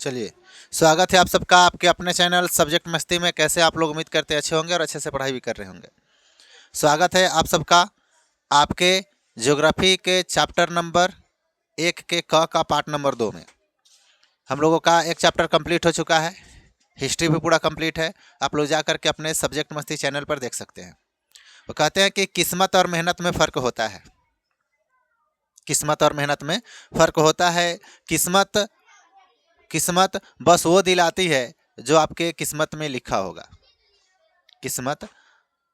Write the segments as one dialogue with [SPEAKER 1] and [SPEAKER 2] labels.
[SPEAKER 1] चलिए, स्वागत है आप सबका आपके अपने चैनल सब्जेक्ट मस्ती में। कैसे आप लोग, उम्मीद करते अच्छे होंगे और अच्छे से पढ़ाई भी कर रहे होंगे। स्वागत है आप सबका आपके ज्योग्राफी के चैप्टर नंबर 1 के क का पार्ट नंबर 2 में। हम लोगों का एक चैप्टर कंप्लीट हो चुका है, हिस्ट्री भी पूरा कंप्लीट है। आप लोग जा करके अपने सब्जेक्ट मस्ती चैनल पर देख सकते हैं। वो कहते हैं कि किस्मत और मेहनत में फ़र्क होता है। किस्मत और मेहनत में फ़र्क होता है। किस्मत बस वो दिलाती है जो आपके किस्मत में लिखा होगा। किस्मत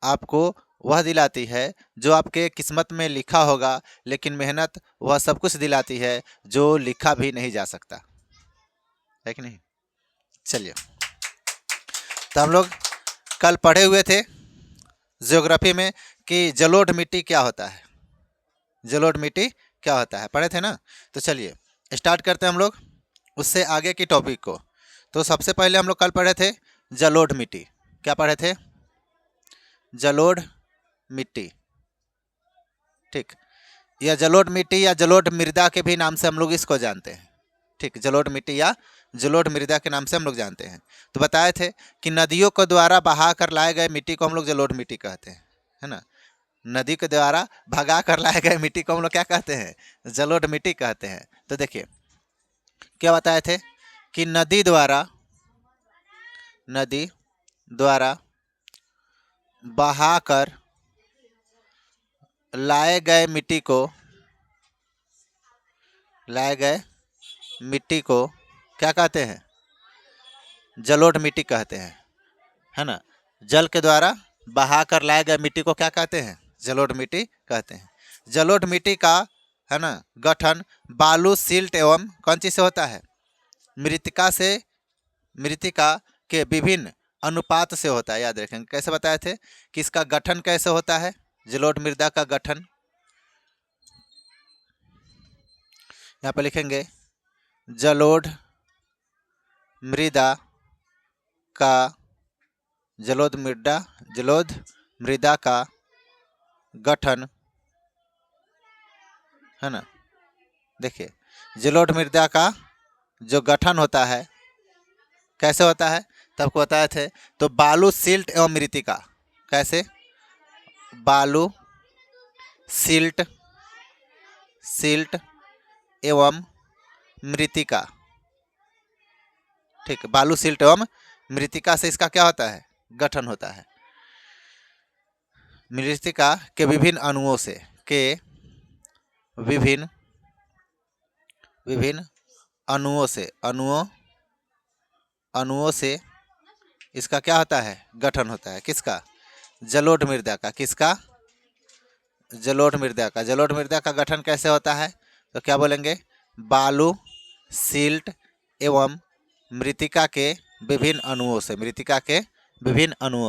[SPEAKER 1] आपको वह दिलाती है जो आपके किस्मत में लिखा होगा, लेकिन मेहनत वह सब कुछ दिलाती है जो लिखा भी नहीं जा सकता है कि नहीं। चलिए, तो हम लोग कल पढ़े हुए थे ज्योग्राफी में कि जलोढ़ मिट्टी क्या होता है। जलोढ़ मिट्टी क्या होता है, पढ़े थे ना। तो चलिए स्टार्ट करते हैं हम लोग उससे आगे की टॉपिक को। तो सबसे पहले हम लोग कल पढ़े थे जलोढ़ मिट्टी। क्या पढ़े थे? जलोढ़ मिट्टी। ठीक, यह जलोढ़ मिट्टी या जलोढ़ मृदा के भी नाम से हम लोग इसको जानते हैं। ठीक, जलोढ़ मिट्टी या जलोढ़ मृदा के नाम से हम लोग जानते हैं। तो बताए थे कि नदियों के द्वारा बहा कर लाए गए मिट्टी को हम लोग जलोढ़ मिट्टी कहते हैं, है ना। नदी के द्वारा भगा कर लाए गए मिट्टी को हम लोग क्या कहते हैं? जलोढ़ मिट्टी कहते हैं। तो देखिए क्या बताए थे कि नदी द्वारा बहाकर लाए गए मिट्टी को क्या कहते हैं? जलोढ़ मिट्टी कहते हैं, है ना। जल के द्वारा बहाकर लाए गए मिट्टी को क्या कहते हैं? जलोढ़ मिट्टी कहते हैं। जलोढ़ मिट्टी का, है ना, गठन बालू, सिल्ट एवं कौन चीज से होता है? मृत्तिका के विभिन्न अनुपात से होता है। याद रखेंगे कैसे बताए थे कि इसका गठन कैसे होता है। जलोढ़ मृदा का गठन यहाँ पर लिखेंगे, जलोढ़ मृदा का गठन, है ना। देखिए जलोढ़ मृदा का जो गठन होता है कैसे होता है, तो आपको बताए थे। तो बालू, सिल्ट एवं मृत्तिका। कैसे? बालू, सिल्ट एवं मृत्तिका। ठीक, बालू, सिल्ट एवं मृत्तिका से इसका क्या होता है? गठन होता है। मृत्तिका के विभिन्न अणुओं से इसका क्या होता है? गठन होता है। किसका? जलोढ़ मृदा का। किसका? जलोढ़ मृदा का। जलोढ़ मृदा का गठन कैसे होता है? तो क्या बोलेंगे? बालू, सिल्ट एवं मृत्तिका के विभिन्न अणुओं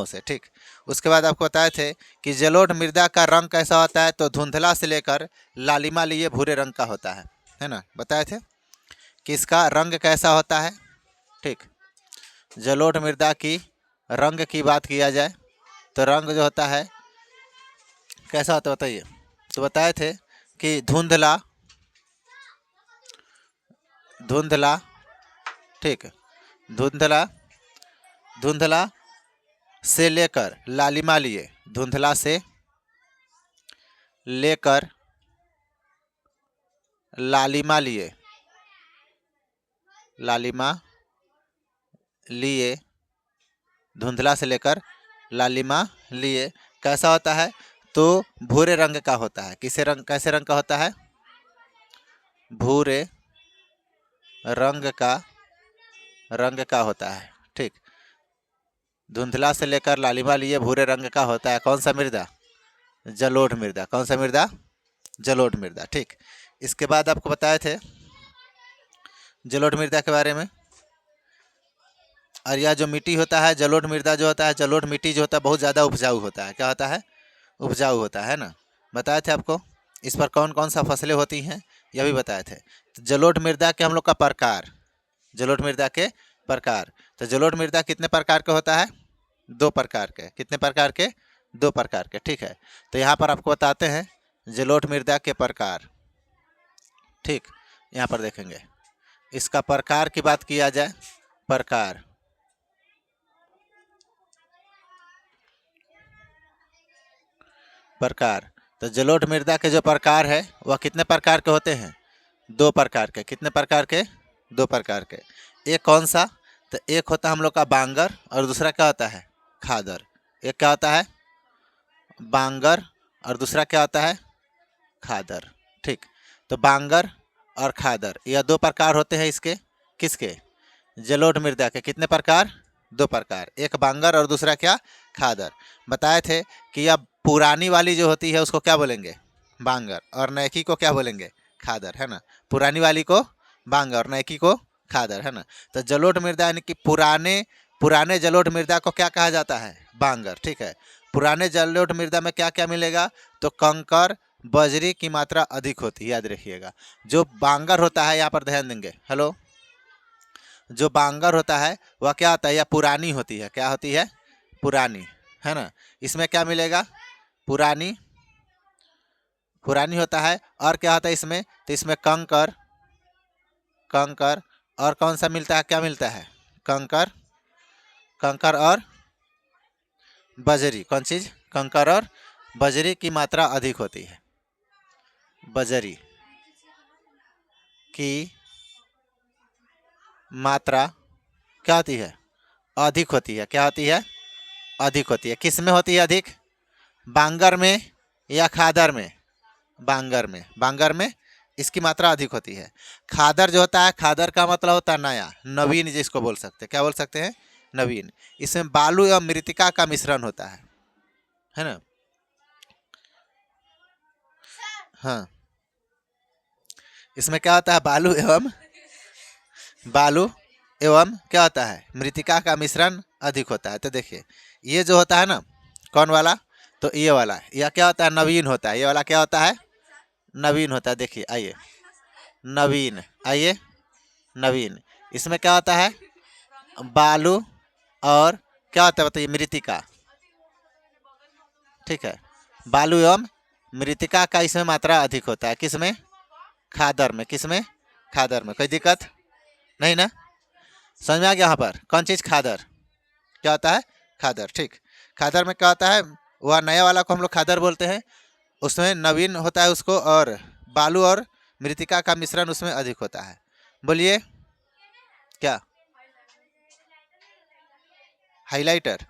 [SPEAKER 1] से। ठीक, उसके बाद आपको बताए थे कि जलोढ़ मृदा का रंग कैसा होता है। तो धुंधला से लेकर लालिमा लिए भूरे रंग का होता है ना। बताए थे कि इसका रंग कैसा होता है। ठीक, जलोढ़ मृदा की रंग की बात किया जाए तो रंग जो होता है कैसा होता है बताइए। तो बताए थे कि धुंधला, ठीक, धुंधला से लेकर लालिमा लिए, धुंधला से लेकर लालिमा लिए, धुंधला से लेकर लालिमा लिए कैसा होता है? तो भूरे रंग का होता है। कैसे रंग का होता है? भूरे रंग का होता है। ठीक, धुंधला से लेकर लालिमा लिए भूरे रंग का होता है। कौन सा मृदा? जलोढ़ मृदा। कौन सा मृदा? जलोढ़ मृदा। ठीक, इसके बाद आपको बताए थे जलोढ़ मृदा के बारे में। और यह जो मिट्टी होता है, जलोढ़ मृदा जो होता है, जलोढ़ मिट्टी जो होता है बहुत ज़्यादा उपजाऊ होता है। क्या होता है? उपजाऊ होता है ना। बताए थे आपको इस पर कौन कौन सा फसलें होती हैं, यह भी बताए थे। तो जलोढ़ मृदा के हम लोग का प्रकार, जलोढ़ मृदा के प्रकार। तो जलोढ़ मृदा कितने प्रकार के होता है? 2 प्रकार के। कितने प्रकार के? 2 प्रकार के। ठीक है, तो यहाँ पर आपको बताते हैं जलोढ़ मृदा के प्रकार। ठीक, यहाँ पर देखेंगे इसका प्रकार की बात किया जाए, प्रकार, प्रकार, तो जलोढ़ मृदा के जो प्रकार है वह कितने प्रकार के होते हैं? 2 प्रकार के। कितने प्रकार के? 2 प्रकार के। एक कौन सा? तो एक होता है हम लोग का बांगर और दूसरा क्या होता है? खादर। एक क्या होता है? बांगर और दूसरा क्या होता है? खादर। ठीक, तो बांगर और खादर यह 2 प्रकार होते हैं इसके। किसके? जलोढ़ मृदा के। कितने प्रकार? 2 प्रकार, एक बांगर और दूसरा क्या? खादर। बताए थे कि यह पुरानी वाली जो होती है उसको क्या बोलेंगे? बांगर, और नैकी को क्या बोलेंगे? खादर, है ना। पुरानी वाली को बांगर और नैकी को खादर, है ना। तो जलोढ़ मृदा यानी कि पुराने पुराने जलोढ़ मृदा को क्या कहा जाता है? बांगर। ठीक है, पुराने जलोढ़ मृदा में क्या क्या मिलेगा? तो कंकर, बजरी की मात्रा अधिक होती है, याद रखिएगा। जो बांगर होता है, यहाँ पर ध्यान देंगे, हेलो, जो बांगर होता है वह क्या होता है? या पुरानी होती है। क्या होती है? पुरानी, है ना। इसमें क्या मिलेगा? पुरानी, पुरानी होता है। और क्या होता है इसमें? तो इसमें कंकर, कंकर और कौन सा मिलता है? क्या मिलता है? कंकर, कंकर और बजरी। कौन चीज़? कंकर और बजरी की मात्रा अधिक होती है। बजरी की मात्रा क्या होती है? अधिक होती है। क्या होती है? अधिक होती है। किस में होती है अधिक? बांगर में या खादर में? बांगर में, बांगर में इसकी मात्रा अधिक होती है। खादर जो होता है, खादर का मतलब होता है नया, नवीन, जिसको बोल सकते हैं। क्या बोल सकते हैं? नवीन। इसमें बालू एवं मृतिका का मिश्रण होता है ना। हाँ, इसमें क्या होता है? बालू एवं क्या होता है? मृतिका का मिश्रण अधिक होता है। तो देखिए, ये जो होता है ना, कौन वाला? तो ये वाला, यह क्या होता है? नवीन होता है। ये वाला क्या होता है? नवीन होता है। देखिए, आइए, नवीन, आइए, नवीन। इसमें क्या होता है? बालू और क्या होता है बताइए? मृतिका। ठीक है, बालू एवं मृतिका का इसमें मात्रा अधिक होता है। किसमें? खादर में। किसमें? खादर में। कोई दिक्कत नहीं ना? समझ में आ गया? यहाँ पर कौन चीज़? खादर। क्या होता है? खादर। ठीक, खादर में क्या होता है? वह नया वाला को हम लोग खादर बोलते हैं, उसमें नवीन होता है उसको, और बालू और मृतिका का मिश्रण उसमें अधिक होता है। बोलिए क्या? हाइलाइटर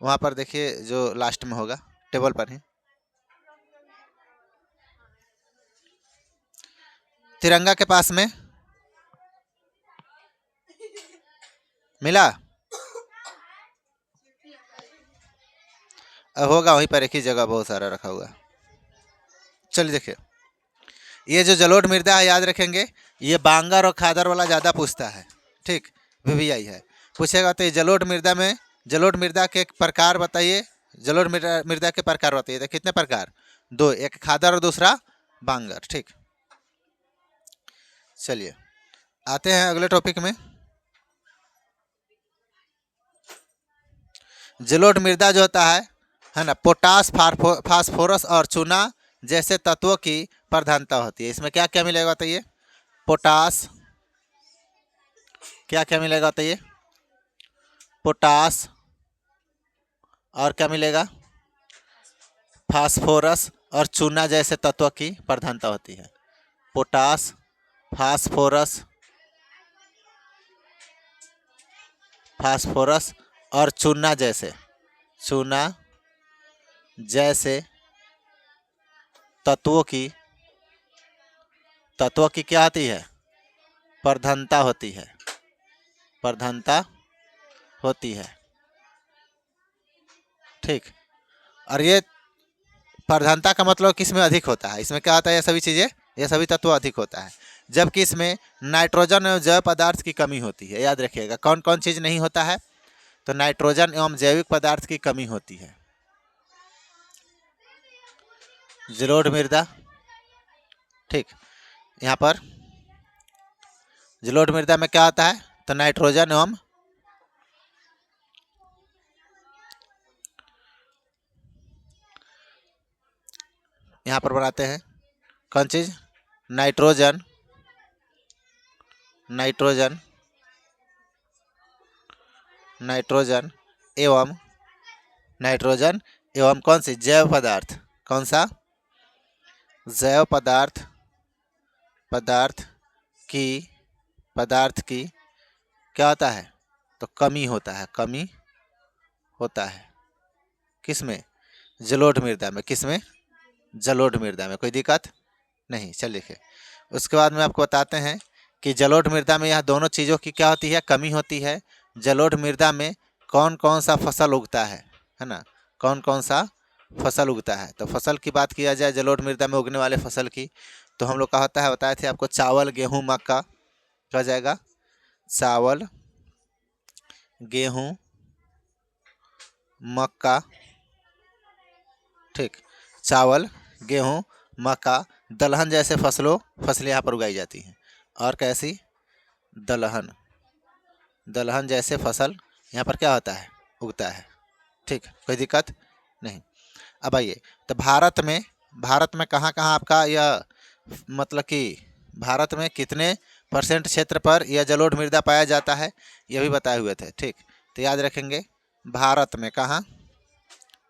[SPEAKER 1] वहाँ पर देखिए, जो लास्ट में होगा, टेबल पर ही, तिरंगा के पास में मिला होगा, वहीं पर एक ही जगह बहुत सारा रखा हुआ। चलिए देखिए, ये जो जलोढ़ मृदा है, याद रखेंगे, ये बांगर और खादर वाला ज़्यादा पूछता है। ठीक, VVI है, पूछेगा। तो ये जलोढ़ मृदा में, जलोढ़ मृदा के प्रकार बताइए। जलोढ़ मृदा मृदा के प्रकार बताइए। तो कितने प्रकार? 2, एक खादर और दूसरा बांगर। ठीक, चलिए आते हैं अगले टॉपिक में। जलोढ़ मृदा जो होता है ना, पोटास, फास्फोरस और चूना जैसे तत्वों की प्रधानता होती है। इसमें क्या क्या मिलेगा बताइए? पोटास, क्या क्या मिलेगा बताइए? पोटास, और क्या मिलेगा? फास्फोरस और चूना जैसे तत्वों की प्रधानता होती है। पोटास, फास्फोरस, फास्फोरस और चूना जैसे तत्वों की क्या होती है? प्रधानता होती है। प्रधानता होती है। ठीक, और ये प्रधानता का मतलब किस में अधिक होता है? इसमें क्या होता है? ये सभी चीज़ें, ये सभी तत्व अधिक होता है। जबकि इसमें नाइट्रोजन एवं जैव पदार्थ की कमी होती है। याद रखिएगा, कौन कौन चीज़ नहीं होता है? तो नाइट्रोजन एवं जैविक पदार्थ की कमी होती है। जलोढ़ मृदा, ठीक, यहाँ पर जलोढ़ मृदा में क्या होता है? तो नाइट्रोजन एवं यहाँ पर बनाते हैं कौन चीज़? नाइट्रोजन नाइट्रोजन नाइट्रोजन एवं नाइट्रोजन एवं कौन सी जैव पदार्थ, कौन सा जैव पदार्थ पदार्थ की पदार्थ की क्या होता है, तो कमी होता है, कमी होता है किसमें, जलोढ़ मृदा में। किसमें, जलोढ़ मृदा में। कोई दिक्कत नहीं। चल देखिए, उसके बाद में आपको बताते हैं कि जलोढ़ मृदा में यह दोनों चीज़ों की क्या होती है, कमी होती है। जलोढ़ मृदा में कौन कौन सा फसल उगता है ना, कौन कौन सा फसल उगता है। तो फसल की बात किया जाए जलोढ़ मृदा में उगने वाले फसल की, तो हम लोग का होता है, बताए थे आपको, चावल गेहूँ मक्का, क्या हो जाएगा, चावल गेहूँ मक्का, ठीक, चावल गेहूँ मक्का, दलहन जैसे फसलें यहाँ पर उगाई जाती हैं। और कैसी, दलहन, दलहन जैसे फसल यहाँ पर क्या होता है, उगता है। ठीक, कोई दिक्कत नहीं। अब आइए, तो भारत में कहाँ कहाँ आपका यह मतलब कि भारत में कितने % क्षेत्र पर यह जलोढ़ मृदा पाया जाता है, यह भी बताए हुए थे। ठीक, तो याद रखेंगे, भारत में कहाँ,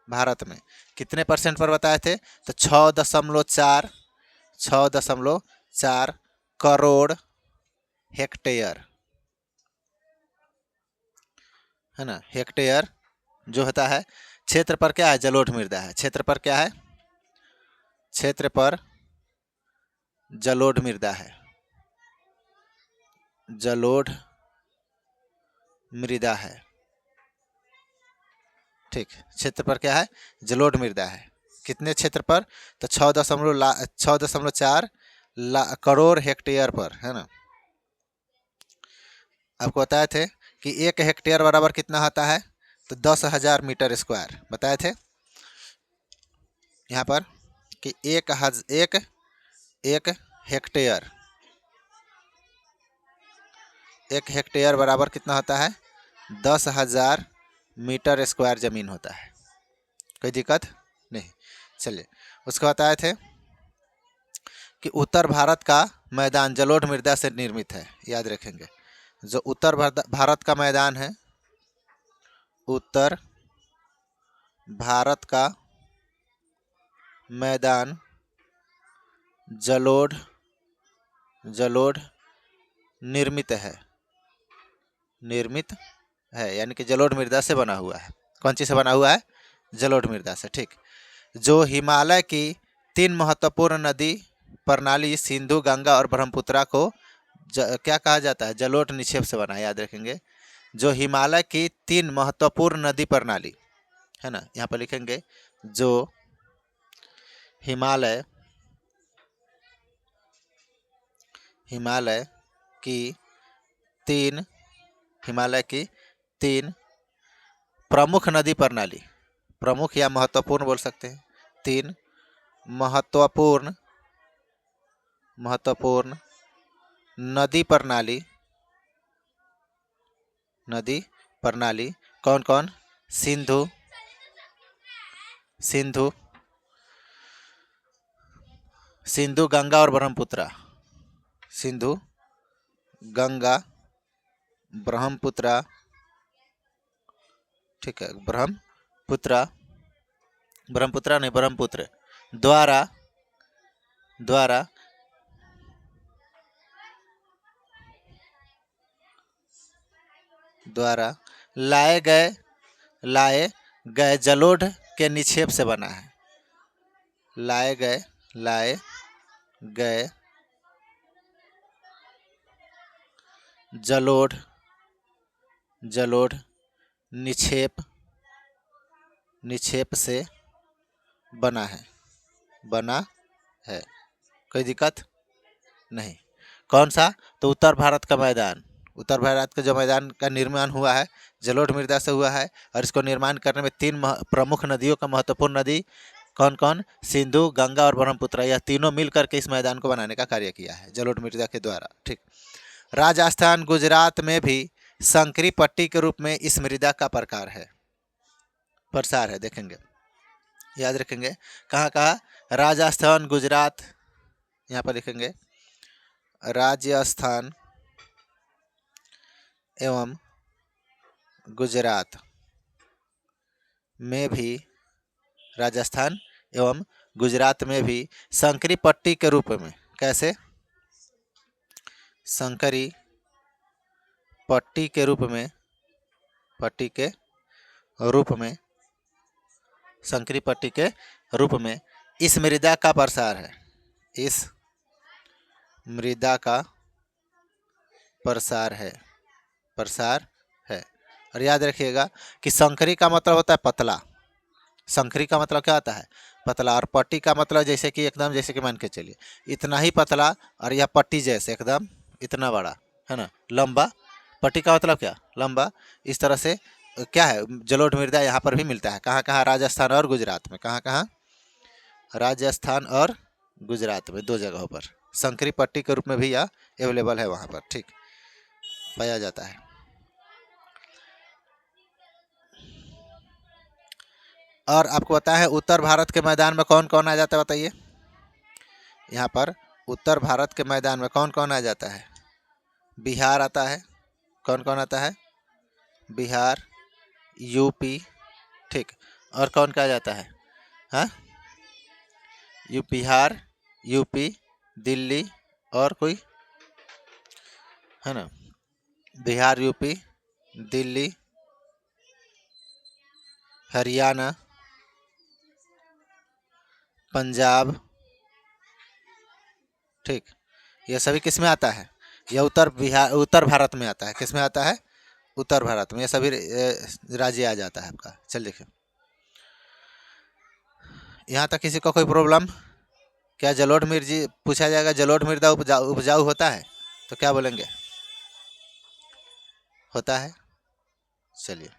[SPEAKER 1] भारत में कितने % पर बताए थे, तो 6.4 करोड़ हेक्टेयर, है ना, हेक्टेयर जो होता है क्षेत्र पर क्या है, जलोढ़ मृदा है। क्षेत्र पर क्या है, क्षेत्र पर जलोढ़ मृदा है, जलोढ़ मृदा है। ठीक, क्षेत्र पर क्या है, जलोढ़ मृदा है। कितने क्षेत्र पर, तो 6.4 करोड़ हेक्टेयर पर, है ना। आपको बताए थे कि 1 हेक्टेयर बराबर कितना होता है, तो 10,000 मीटर स्क्वायर बताए थे यहाँ पर कि एक हेक्टेयर, 1 हेक्टेयर बराबर कितना होता है, 10,000 मीटर स्क्वायर जमीन होता है। कोई दिक्कत नहीं। चलिए, उसको बताए थे कि उत्तर भारत का मैदान जलोढ़ मृदा से निर्मित है। याद रखेंगे, जो उत्तर भारत का मैदान है, उत्तर भारत का मैदान जलोढ़ निर्मित है, यानी कि जलोढ़ मृदा से बना हुआ है। कौन चीज़ से बना हुआ है, जलोढ़ मृदा से। ठीक, जो हिमालय की 3 महत्वपूर्ण नदी प्रणाली सिंधु गंगा और ब्रह्मपुत्रा को क्या कहा जाता है, जलोढ़ निक्षेप से बना है। याद रखेंगे, जो हिमालय की 3 महत्वपूर्ण नदी प्रणाली, है ना, यहाँ पर लिखेंगे, जो हिमालय की 3 प्रमुख नदी प्रणाली, प्रमुख या महत्वपूर्ण बोल सकते हैं, 3 महत्वपूर्ण नदी प्रणाली कौन कौन, सिंधु गंगा और ब्रह्मपुत्रा, सिंधु गंगा ब्रह्मपुत्रा, ठीक है, ब्रह्मपुत्र नहीं, ब्रह्मपुत्र द्वारा लाए गए जलोढ़ के निक्षेप से बना है। लाए गए जलोढ़ निक्षेप से बना है। कोई दिक्कत नहीं। कौन सा, तो उत्तर भारत का मैदान, उत्तर भारत के जो मैदान का निर्माण हुआ है जलोढ़ मृदा से हुआ है। और इसको निर्माण करने में 3 प्रमुख नदियों का महत्वपूर्ण नदी कौन कौन, सिंधु गंगा और ब्रह्मपुत्र, यह तीनों मिलकर के इस मैदान को बनाने का कार्य किया है जलोढ़ मृदा के द्वारा। ठीक, राजस्थान गुजरात में भी संकरी पट्टी के रूप में इस मृदा का प्रसार है। देखेंगे, याद रखेंगे, कहाँ कहाँ, राजस्थान गुजरात, यहाँ पर लिखेंगे राजस्थान एवं गुजरात में भी, राजस्थान एवं गुजरात में भी संकरी पट्टी के रूप में, कैसे? संकरी पट्टी के रूप में, पट्टी के रूप में, संकरी पट्टी के रूप में इस मृदा का प्रसार है, इस मृदा का प्रसार है, प्रसार है। और याद रखिएगा कि संकरी का मतलब होता है पतला, संकरी का मतलब क्या होता है? पतला। और पट्टी का मतलब जैसे कि एकदम, जैसे कि मान के चलिए इतना ही पतला, और यह पट्टी जैसे एकदम इतना बड़ा, है ना, लंबा। पट्टी का मतलब क्या? लंबा। इस तरह से क्या है, जलोढ़ मृदा यहाँ पर भी मिलता है। कहाँ कहाँ? राजस्थान और गुजरात में। कहाँ कहाँ? राजस्थान और गुजरात में, दो जगहों पर संकरी पट्टी के रूप में भी यह अवेलेबल है, वहाँ पर ठीक पाया जाता है। और आपको पता है उत्तर भारत के मैदान में कौन कौन आ जाता है, बताइए? यहाँ पर उत्तर भारत के मैदान में कौन कौन आ जाता है? बिहार आता है। कौन कौन आता है? बिहार, यूपी, ठीक। और कौन क्या जाता है? हाँ, बिहार, यूपी, दिल्ली, और कोई है ना? बिहार, यूपी, दिल्ली, हरियाणा, पंजाब, ठीक। यह सभी किस में आता है? यह उत्तर भारत में आता है। किस में आता है? उत्तर भारत में। यह सभी राज्य आ जाता है आपका। चल देखिए, यहाँ तक किसी को कोई प्रॉब्लम? क्या जलोढ़ मिर्ची पूछा जाएगा, जलोढ़ मृदा उपजाऊ होता है तो क्या बोलेंगे? होता है। चलिए,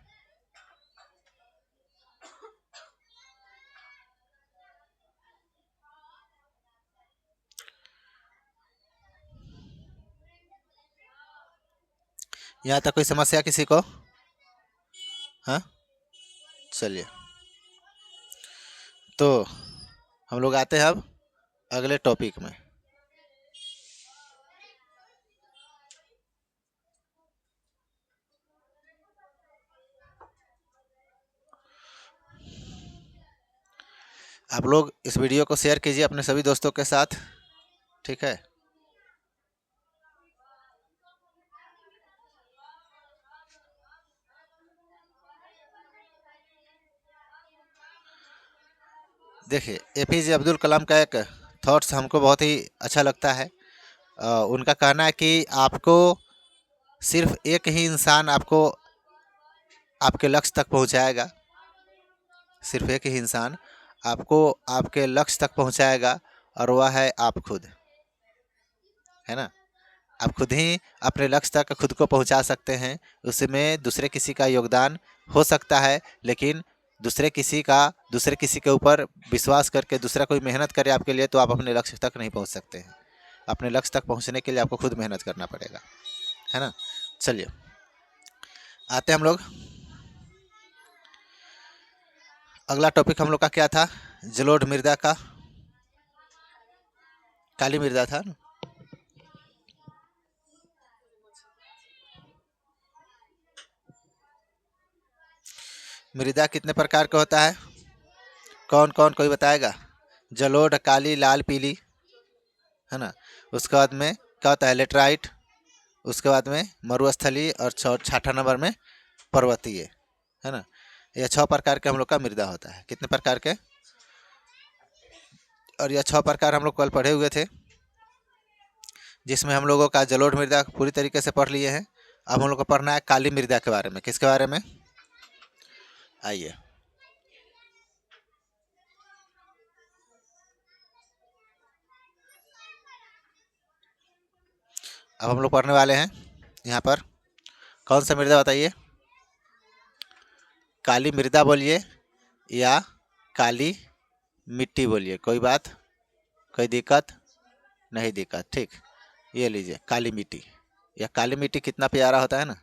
[SPEAKER 1] यहाँ तक कोई समस्या किसी को? हाँ, चलिए, तो हम लोग आते हैं अब अगले टॉपिक में। आप लोग इस वीडियो को शेयर कीजिए अपने सभी दोस्तों के साथ, ठीक है? देखिए, एपीजे अब्दुल कलाम का एक थॉट्स हमको बहुत ही अच्छा लगता है। उनका कहना है कि आपको सिर्फ एक ही इंसान आपको आपके लक्ष्य तक पहुंचाएगा, सिर्फ एक ही इंसान आपको आपके लक्ष्य तक पहुंचाएगा, और वह है आप खुद, है ना? आप खुद ही अपने लक्ष्य तक खुद को पहुंचा सकते हैं। उसमें दूसरे किसी का योगदान हो सकता है, लेकिन दूसरे किसी के ऊपर विश्वास करके दूसरा कोई मेहनत करे आपके लिए, तो आप अपने लक्ष्य तक नहीं पहुंच सकते हैं। अपने लक्ष्य तक पहुंचने के लिए आपको खुद मेहनत करना पड़ेगा, है ना? चलिए, आते हैं हम लोग। अगला टॉपिक हम लोग का क्या था? जलोढ़ मृदा का, काली मृदा था ना? मृदा कितने प्रकार का होता है? कौन कौन कोई बताएगा? जलोढ़, काली, लाल, पीली, है ना? उसके बाद में क्या होता है? लेटराइट। उसके बाद में मरुस्थलीय, और छठा नंबर में पर्वतीय, है ना? यह 6 प्रकार के हम लोग का मृदा होता है। कितने प्रकार के? और यह 6 प्रकार हम लोग कल पढ़े हुए थे, जिसमें हम लोगों का जलोढ़ मृदा पूरी तरीके से पढ़ लिए हैं। अब हम लोग को पढ़ना है काली मृदा के बारे में। किसके बारे में? आइए, अब हम लोग पढ़ने वाले हैं यहाँ पर। कौन सा मृदा बताइए? काली मृदा बोलिए या काली मिट्टी बोलिए, कोई बात, कोई दिक्कत नहीं? दिक्कत, ठीक। ये लीजिए काली मिट्टी। यह काली मिट्टी कितना प्यारा होता है ना,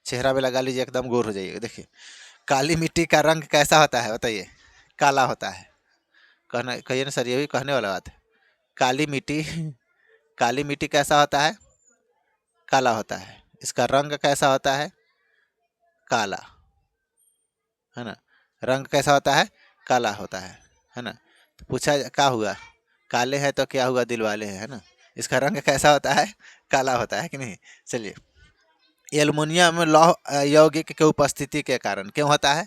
[SPEAKER 1] चेहरा पे लगा लीजिए, एकदम गोर हो जाइएगा। देखिए, काली मिट्टी का रंग कैसा होता है बताइए? काला होता है। कहना कहिए ना सर, ये भी कहने वाला बात है। काली मिट्टी काली मिट्टी कैसा होता है? काला होता है। इसका रंग कैसा होता है? काला, है ना। रंग कैसा होता है? काला होता है ना। तो पूछा क्या हुआ, काले हैं तो क्या हुआ, दिल वाले हैं, है ना। इसका रंग कैसा होता है? काला होता है कि नहीं। चलिए, एल्युमिनियम लौह यौगिक के उपस्थिति के कारण क्यों होता है?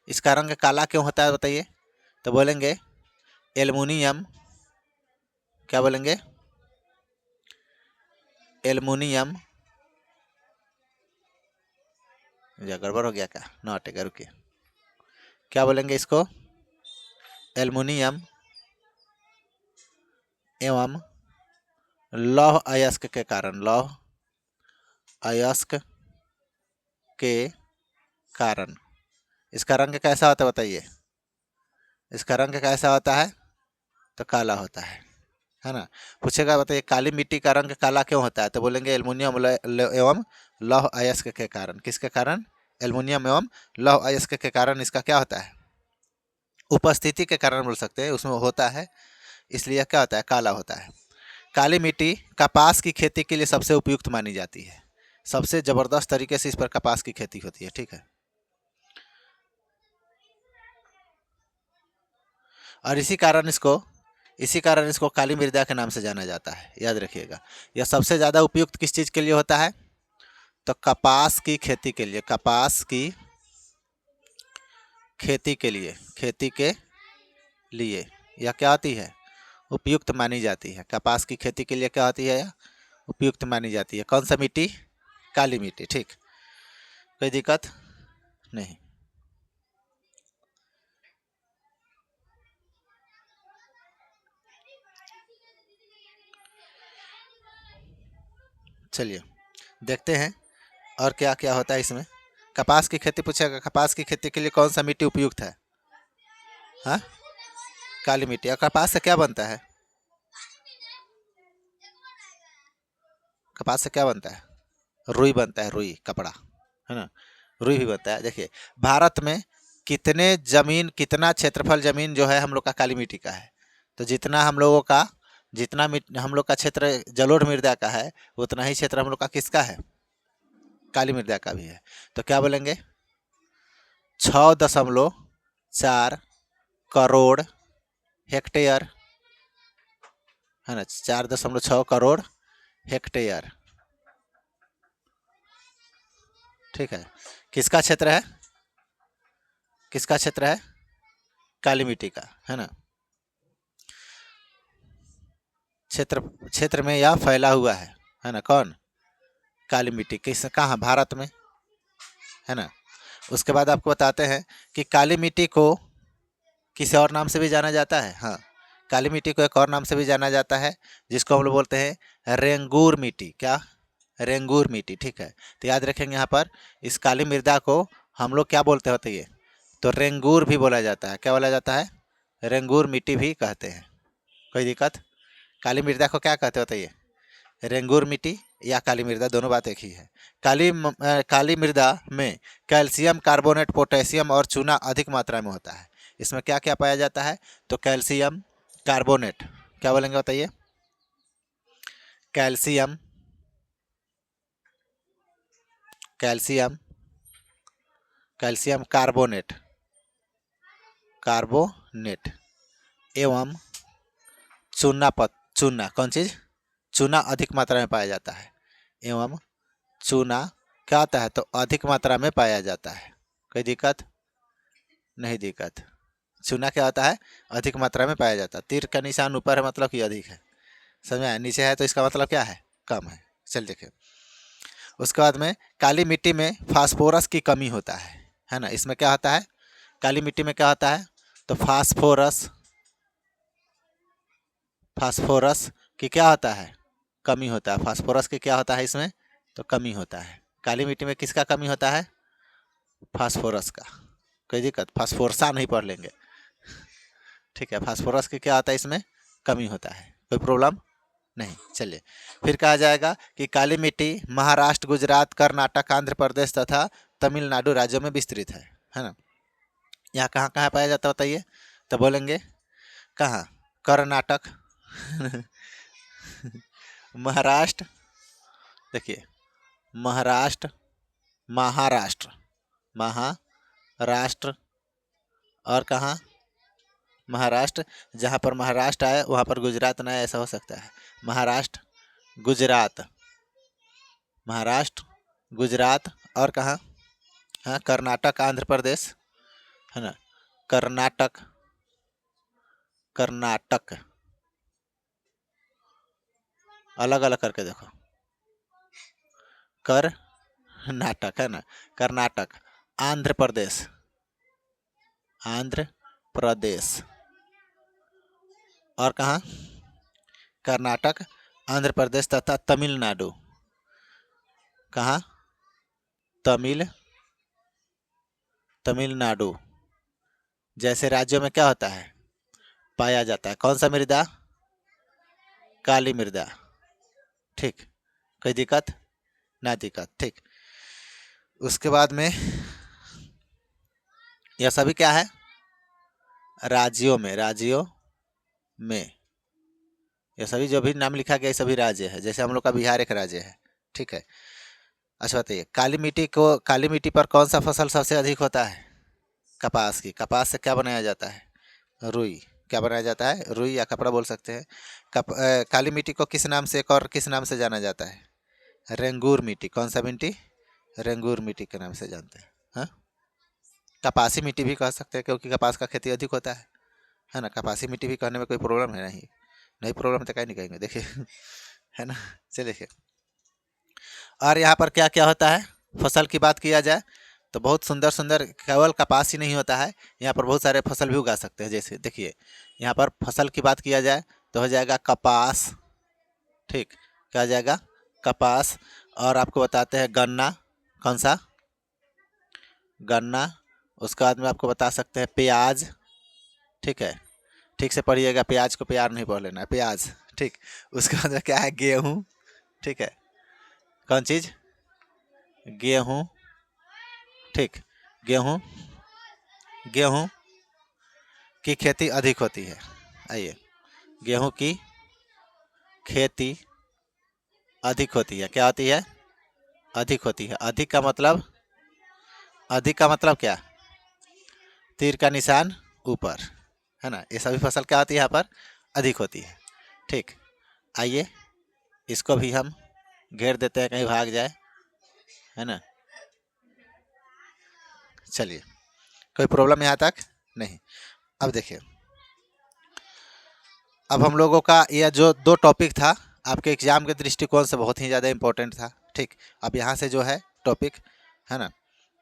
[SPEAKER 1] इसका रंग काला क्यों होता है बताइए। तो बोलेंगे एल्युमिनियम, क्या बोलेंगे? एल्युमिनियम, गड़बड़ हो गया क्या? नॉट है, रुकिए। क्या बोलेंगे इसको? एल्युमिनियम एवं लौह अयस्क के कारण, लौह अयस्क के कारण इसका रंग कैसा होता है बताइए। इसका रंग कैसा होता है? तो काला होता है ना। पूछेगा बताइए काली मिट्टी का रंग काला क्यों होता है? तो बोलेंगे एल्युमिनियम एवं लौह अयस्क के कारण। किसके कारण? एल्युमिनियम एवं लौह अयस्क के कारण इसका क्या होता है? उपस्थिति के कारण बोल सकते हैं, उसमें होता है, इसलिए क्या होता है? काला होता है। काली मिट्टी कपास की खेती के लिए सबसे उपयुक्त मानी जाती है। सबसे जबरदस्त तरीके से इस पर कपास की खेती होती है, ठीक है। और इसी कारण इसको काली मृदा के नाम से जाना जाता है, याद रखिएगा। यह सबसे ज़्यादा उपयुक्त किस चीज़ के लिए होता है? तो कपास की खेती के लिए, कपास की खेती के लिए, खेती के लिए यह क्या होती है? उपयुक्त मानी जाती है। कपास की खेती के लिए क्या होती है? यह उपयुक्त मानी जाती है। कौन सा मिट्टी? काली मिट्टी, ठीक। कोई दिक्कत नहीं। चलिए देखते हैं और क्या क्या होता है इसमें। कपास की खेती पूछेगा, कपास की खेती के लिए कौन सा मिट्टी उपयुक्त है? हाँ, काली मिट्टी। और कपास से क्या बनता है? कपास से क्या बनता है? रुई बनता है, रुई कपड़ा, है ना। रुई भी बनता है। देखिए भारत में कितना क्षेत्रफल जमीन जो है हम लोग का काली मिट्टी का है। तो हम लोग का क्षेत्र जलोढ़ मृदा का है, उतना ही क्षेत्र हम लोग का किसका है? काली मृदा का भी है। तो क्या बोलेंगे? 6.4 करोड़ हेक्टेयर, है ना। 4.6 करोड़ हेक्टेयर, ठीक है। किसका क्षेत्र है? किसका क्षेत्र है? काली मिट्टी का, है ना। क्षेत्र क्षेत्र में यह फैला हुआ है ना। कौन? काली मिट्टी। किस, कहाँ? भारत में, है ना। उसके बाद आपको बताते हैं कि काली मिट्टी को किसी और नाम से भी जाना जाता है। हाँ, काली मिट्टी को एक और नाम से भी जाना जाता है, जिसको हम लोग बोलते हैं रेंगूर मिट्टी। क्या? रेंगूर मिट्टी, ठीक है। तो याद रखेंगे यहाँ पर इस काली मृदा को हम लोग क्या बोलते होते ये? तो रेंगूर भी बोला जाता है। क्या बोला जाता है? रेंगूर मिट्टी भी कहते हैं। कोई दिक्कत? काली मृदा को क्या कहते होते ये? रेंगूर मिट्टी या काली मृदा, दोनों बात एक ही है। काली मृदा में कैल्शियम कार्बोनेट, पोटेशियम और चूना अधिक मात्रा में होता है। इसमें क्या क्या पाया जाता है? तो कैल्शियम कार्बोनेट, क्या बोलेंगे बताइए? Calcium, calcium, calcium carbonate, carbonate एवं चूना, कौन चीज़? चूना अधिक मात्रा में पाया जाता है। एवं चूना क्या होता है? तो अधिक मात्रा में पाया जाता है। कोई दिक्कत नहीं? दिक्कत। चूना क्या होता है? अधिक मात्रा में पाया जाता है। तीर का निशान ऊपर है मतलब कि अधिक है, समझ में आया? नीचे है तो इसका मतलब क्या है? कम है। चल देखिए, उसके बाद में काली मिट्टी में फास्फोरस की कमी होता है ना। इसमें क्या होता है? काली मिट्टी में क्या होता है? तो फास्फोरस, फास्फोरस की क्या होता है? कमी होता है। फास्फोरस की क्या होता है इसमें? तो कमी होता है। काली मिट्टी में किसका कमी होता है? फास्फोरस का। कोई दिक्कत? फास्फोरसा नहीं पढ़ लेंगे, ठीक है। फास्फोरस की क्या होता है इसमें? कमी होता है। कोई प्रॉब्लम नहीं। चलिए फिर कहा जाएगा कि काली मिट्टी महाराष्ट्र, गुजरात, कर्नाटक, आंध्र प्रदेश तथा तमिलनाडु राज्यों में विस्तृत है ना। यहाँ कहाँ कहाँ पाया जाता है बताइए। तो बोलेंगे कहाँ? कर्नाटक महाराष्ट्र, देखिए महाराष्ट्र, महाराष्ट्र, महाराष्ट्र। और कहाँ? महाराष्ट्र। जहाँ पर महाराष्ट्र आए वहाँ पर गुजरात ना आए, ऐसा हो सकता है। महाराष्ट्र, गुजरात, महाराष्ट्र, गुजरात। और कहाँ? हाँ, कर्नाटक, आंध्र प्रदेश, है ना। कर्नाटक, कर्नाटक, अलग अलग करके देखो। कर्नाटक, है ना। कर्नाटक, आंध्र प्रदेश, आंध्र प्रदेश। और कहाँ? कर्नाटक, आंध्र प्रदेश तथा तमिलनाडु। कहाँ? तमिलनाडु जैसे राज्यों में क्या होता है? पाया जाता है। कौन सा मृदा? काली मृदा। ठीक, कोई दिक्कत? ना दिक्कत। ठीक, उसके बाद में यह सभी क्या है? राज्यों में, राज्यों में ये सभी जो भी नाम लिखा गया ये सभी राज्य है। जैसे हम लोग का बिहार एक राज्य है। ठीक है। अच्छा बताइए, काली मिट्टी पर कौन सा फसल सबसे अधिक होता है? कपास की। कपास से क्या बनाया जाता है? रुई। क्या बनाया जाता है? रुई या कपड़ा बोल सकते हैं। काली मिट्टी को किस नाम से, एक और किस नाम से जाना जाता है? रेंगूर मिट्टी। कौन सा मिट्टी? रेंगूर मिट्टी के नाम से जानते हैं। हाँ, कपासी मिट्टी भी कह सकते हैं क्योंकि कपास का खेती अधिक होता है ना। कपासी मिट्टी भी कहने में कोई प्रॉब्लम है? नहीं, नहीं प्रॉब्लम तो कहीं नहीं कहेंगे। देखिए है ना। चलिए देखिए, और यहाँ पर क्या क्या होता है? फसल की बात किया जाए तो बहुत सुंदर सुंदर, केवल कपास ही नहीं होता है, यहाँ पर बहुत सारे फसल भी उगा सकते हैं। जैसे देखिए, यहाँ पर फसल की बात किया जाए तो हो जाएगा कपास। ठीक, क्या हो जाएगा? कपास। और आपको बताते हैं गन्ना। कौन सा? गन्ना। उसके बाद में आपको बता सकते हैं प्याज। ठीक है, ठीक से पढ़िएगा, प्याज को प्यार नहीं पढ़ लेना है, प्याज। ठीक, उसके बाद में क्या है? गेहूँ। ठीक है, कौन चीज़? गेहूँ। ठीक, गेहूँ, गेहूँ की खेती अधिक होती है। आइए, गेहूँ की खेती अधिक होती है। क्या होती है? अधिक होती है। अधिक का मतलब, अधिक का मतलब क्या? तीर का निशान ऊपर, है ना। ये सभी फसल क्या होती है? यहाँ पर अधिक होती है। ठीक, आइए इसको भी हम घेर देते हैं, कहीं भाग जाए, है ना। चलिए, कोई प्रॉब्लम यहाँ तक नहीं। अब देखिए, अब हम लोगों का यह जो दो टॉपिक था आपके एग्जाम के दृष्टिकोण से बहुत ही ज़्यादा इम्पोर्टेंट था। ठीक, अब यहाँ से जो है टॉपिक, है ना,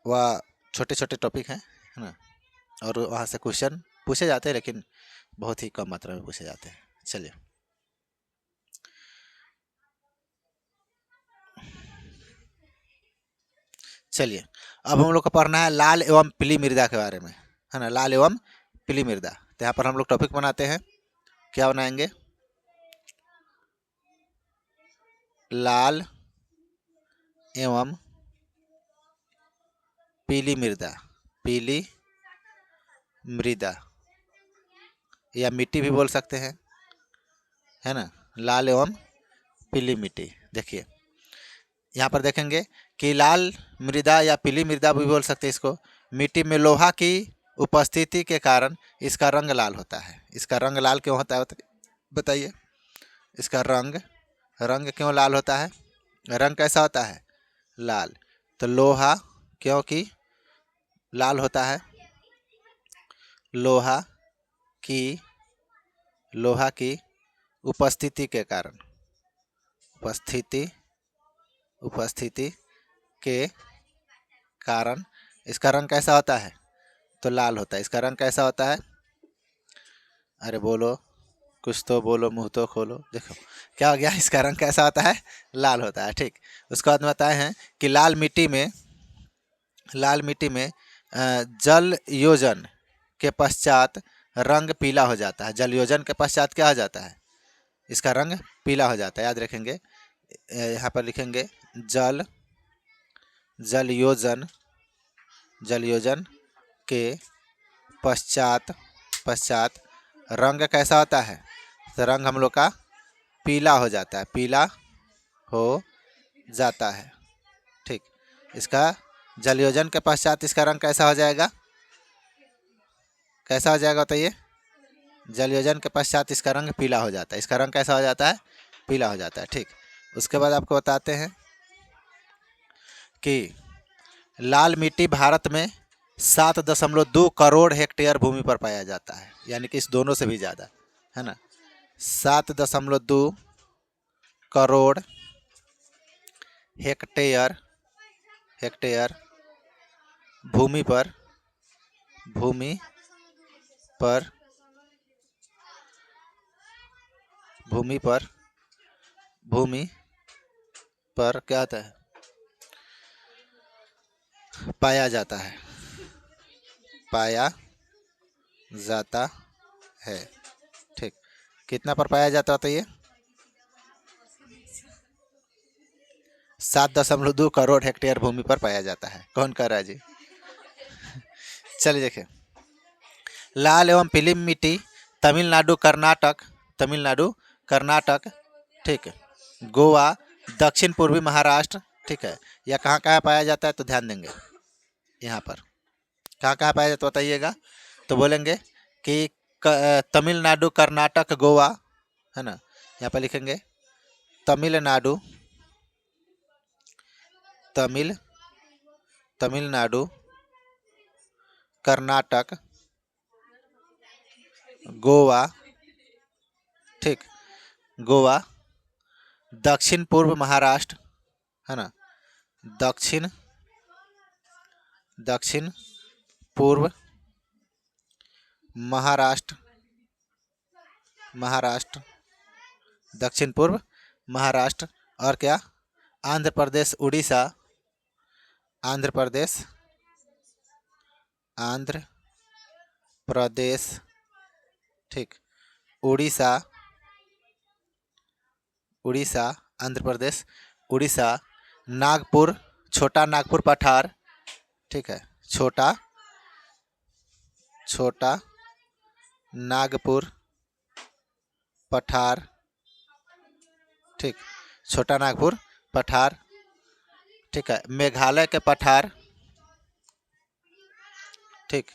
[SPEAKER 1] वह छोटे छोटे टॉपिक हैं, है ना। और वहाँ से क्वेश्चन पूछे जाते हैं, लेकिन बहुत ही कम मात्रा में पूछे जाते हैं। चलिए, चलिए अब हम लोग को पढ़ना है लाल एवं पीली मृदा के बारे में, है ना। लाल एवं पीली मृदा। तो यहाँ पर हम लोग टॉपिक बनाते हैं। क्या बनाएंगे? लाल एवं पीली मृदा। पीली मृदा या मिट्टी भी बोल सकते हैं, है ना। लाल एवं पीली मिट्टी। देखिए, यहाँ पर देखेंगे कि लाल मृदा या पीली मृदा भी बोल सकते हैं इसको। मिट्टी में लोहा की उपस्थिति के कारण इसका रंग लाल होता है। इसका रंग लाल क्यों होता है बताइए? इसका रंग रंग क्यों लाल होता है? रंग कैसा होता है? लाल। तो लोहा क्योंकि लाल होता है, लोहा की लोहा की उपस्थिति के कारण, उपस्थिति उपस्थिति के कारण इसका रंग कैसा होता है? तो लाल होता है। इसका रंग कैसा होता है? अरे बोलो, कुछ तो बोलो, मुंह तो खोलो। देखो क्या हो गया, इसका रंग कैसा होता है? लाल होता है। ठीक, उसके बाद में बताए हैं कि लाल मिट्टी में जल योजन के पश्चात रंग पीला हो जाता है। जल योजन के पश्चात क्या हो जाता है? इसका रंग पीला हो जाता है। याद रखेंगे, यहाँ पर लिखेंगे जल योजन के पश्चात रंग कैसा होता है? तो रंग हम लोग का पीला हो जाता है, पीला हो जाता है। ठीक, इसका जलयोजन के पश्चात इसका रंग कैसा हो जाएगा? कैसा हो जाएगा बताइए? जलयोजन के पश्चात इसका रंग पीला हो जाता है। इसका रंग कैसा हो जाता है? पीला हो जाता है। ठीक, उसके बाद आपको बताते हैं कि लाल मिट्टी भारत में 7.2 करोड़ हेक्टेयर भूमि पर पाया जाता है, यानी कि इस दोनों से भी ज़्यादा है ना। 7.2 करोड़ हेक्टेयर भूमि पर भूमि पर भूमि पर भूमि पर क्या आता है? पाया जाता है। पाया जाता है। ठीक, कितना पर पाया जाता है? ये 7.2 करोड़ हेक्टेयर भूमि पर पाया जाता है। कौन कर रहा है जी? चलिए देखिए, लाल एवं पीली मिट्टी तमिलनाडु कर्नाटक, ठीक है, गोवा, दक्षिण पूर्वी महाराष्ट्र, ठीक है, या कहाँ कहाँ पाया जाता है? तो ध्यान देंगे यहाँ पर कहाँ कहाँ पाया जाता है बताइएगा। तो बोलेंगे कि तमिलनाडु, कर्नाटक, गोवा, है ना। यहाँ पर लिखेंगे तमिलनाडु, कर्नाटक, गोवा, ठीक, गोवा, दक्षिण पूर्व महाराष्ट्र, है ना, दक्षिण पूर्व महाराष्ट्र, दक्षिण पूर्व महाराष्ट्र, और क्या? आंध्र प्रदेश, उड़ीसा, आंध्र प्रदेश, ठीक, उड़ीसा, आंध्र प्रदेश, उड़ीसा, नागपुर, छोटा नागपुर पठार, ठीक है, छोटा नागपुर पठार, ठीक, छोटा नागपुर पठार, ठीक है, मेघालय के पठार, ठीक,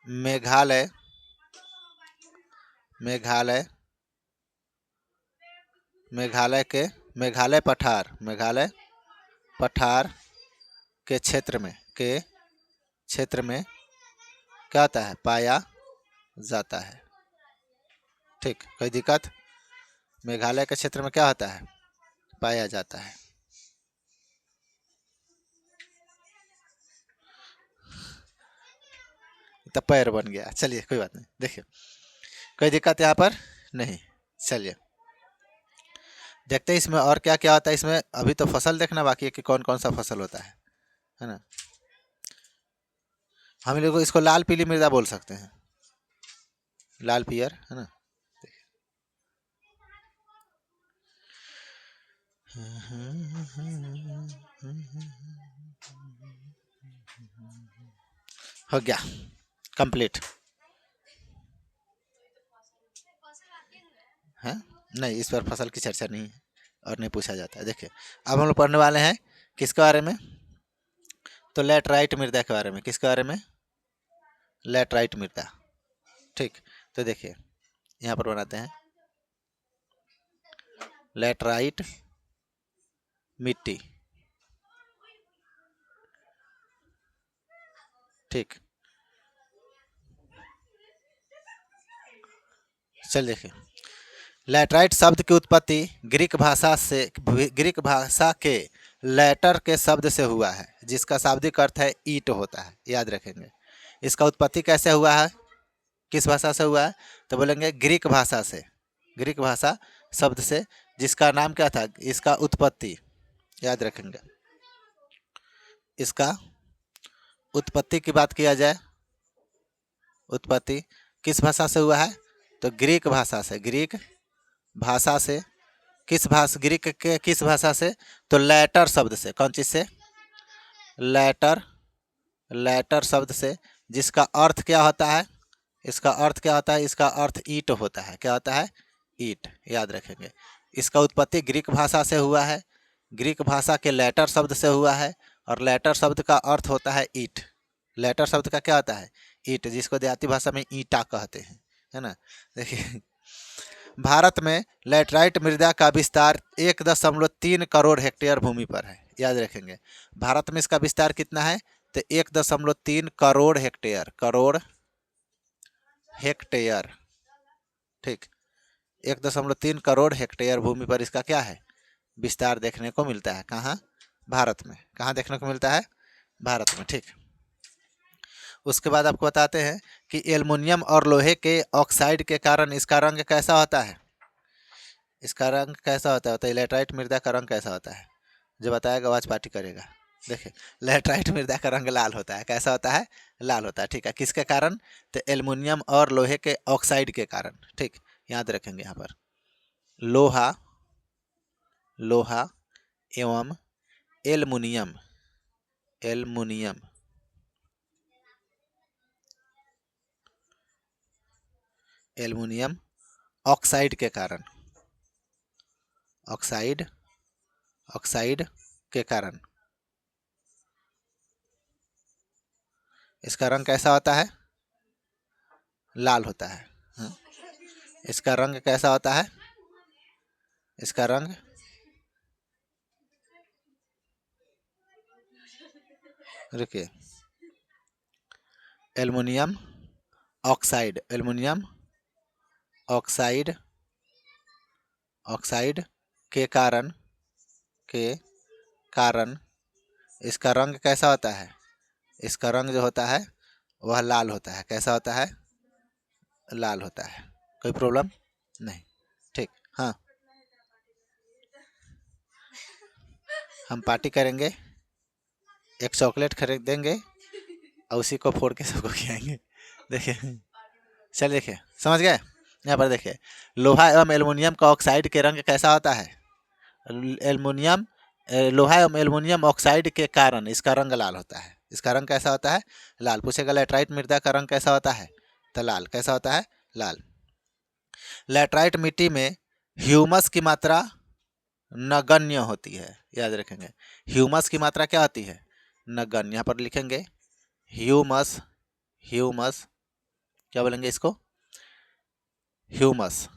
[SPEAKER 1] मेघालय पठार के क्षेत्र में क्या होता है? पाया जाता है। ठीक, कोई दिक्कत? मेघालय के क्षेत्र में क्या होता है? पाया जाता है। तो पैर बन गया। चलिए कोई बात नहीं, देखिए कोई दिक्कत यहाँ पर नहीं। चलिए देखते हैं इसमें और क्या क्या होता है। इसमें अभी तो फसल देखना बाकी है कि कौन कौन सा फसल होता है ना। हम लोग इसको लाल पीली मृदा बोल सकते हैं, लाल पियर, है ना। हो गया कंप्लीट है। नहीं, इस पर फसल की चर्चा नहीं है और नहीं पूछा जाता है। देखिए अब हम लोग पढ़ने वाले हैं किसके बारे में? तो लैटराइट मृदा के बारे में। किसके बारे में? लैटराइट मृदा। ठीक, तो देखिए यहाँ पर बनाते हैं लैटराइट मिट्टी, ठीक। चल देखिए, लैटराइट शब्द की उत्पत्ति ग्रीक भाषा के लैटर के शब्द से हुआ है, जिसका शाब्दिक अर्थ है ईंट होता है। याद रखेंगे। इसका उत्पत्ति कैसे हुआ है? किस भाषा से हुआ है? तो बोलेंगे ग्रीक भाषा से, ग्रीक भाषा शब्द से, जिसका नाम क्या था? इसका उत्पत्ति याद रखेंगे। इसका उत्पत्ति की बात किया जाए, उत्पत्ति किस भाषा से हुआ है? तो ग्रीक भाषा से। ग्रीक भाषा से ग्रीक के किस भाषा से? तो लैटर शब्द से। कौन चीज से? लैटर शब्द से, जिसका अर्थ क्या होता है? इसका अर्थ क्या होता है? इसका अर्थ ईंट होता है। क्या होता है? ईंट। याद रखेंगे। इसका उत्पत्ति ग्रीक भाषा से हुआ है, ग्रीक भाषा के लैटर शब्द से हुआ है, और लेटर शब्द का अर्थ होता है ईंट। लेटर शब्द का क्या होता है? ईंट, जिसको देहाती भाषा में ईंटा कहते हैं, है ना। देखिए, भारत में लैटराइट मृदा का विस्तार 1.3 करोड़ हेक्टेयर भूमि पर है। याद रखेंगे, भारत में इसका विस्तार कितना है? तो 1.3 करोड़ हेक्टेयर, करोड़ हेक्टेयर, ठीक। 1.3 करोड़ हेक्टेयर भूमि पर इसका क्या है? विस्तार देखने को मिलता है। कहाँ? भारत में। कहाँ देखने को मिलता है? भारत में, ठीक। उसके बाद आपको बताते हैं कि एल्युमिनियम और लोहे के ऑक्साइड के कारण इसका रंग कैसा होता है? इसका रंग कैसा होता है? तो लैटराइट मृदा का रंग कैसा होता है? जो बताएगा आवाज पार्टी करेगा। देखिए, लैटराइट मृदा का रंग लाल होता है। कैसा होता है? लाल होता है, ठीक है। किसके कारण? तो एल्युमिनियम और लोहे के ऑक्साइड के कारण, ठीक। याद रखेंगे यहाँ पर लोहा, लोहा एवं एल्युमिनियम, एल्युमिनियम, एल्युमिनियम ऑक्साइड के कारण, ऑक्साइड, ऑक्साइड के कारण इसका रंग कैसा होता है? लाल होता है। हाँ? इसका रंग कैसा होता है? इसका रंग रुकिए, aluminium oxide, aluminium oxide, oxide के कारण, के कारण इसका रंग कैसा होता है? इसका रंग जो होता है वह लाल होता है। कैसा होता है? लाल होता है। कोई प्रॉब्लम नहीं, ठीक। हाँ, हम पार्टी करेंगे, एक चॉकलेट खरीदेंगे और उसी को फोड़ के सबको खिलाएंगे। देखिए, चलिए, देखिए, समझ गए। यहाँ पर देखिए, लोहा एवं एल्युमिनियम का ऑक्साइड के रंग कैसा होता है? एल्युमिनियम, लोहा एवं एल्युमिनियम ऑक्साइड के कारण इसका रंग लाल होता है। इसका रंग कैसा होता है? लाल। पूछेगा लैटराइट मृदा का रंग कैसा होता है? तो लाल। कैसा होता है? लाल। लैटराइट मिट्टी में ह्यूमस की मात्रा नगण्य होती है। याद रखेंगे, ह्यूमस की मात्रा क्या होती है? नगण्य। यहाँ पर लिखेंगे ह्यूमस, ह्यूमस क्या बोलेंगे इसको? ह्यूमस,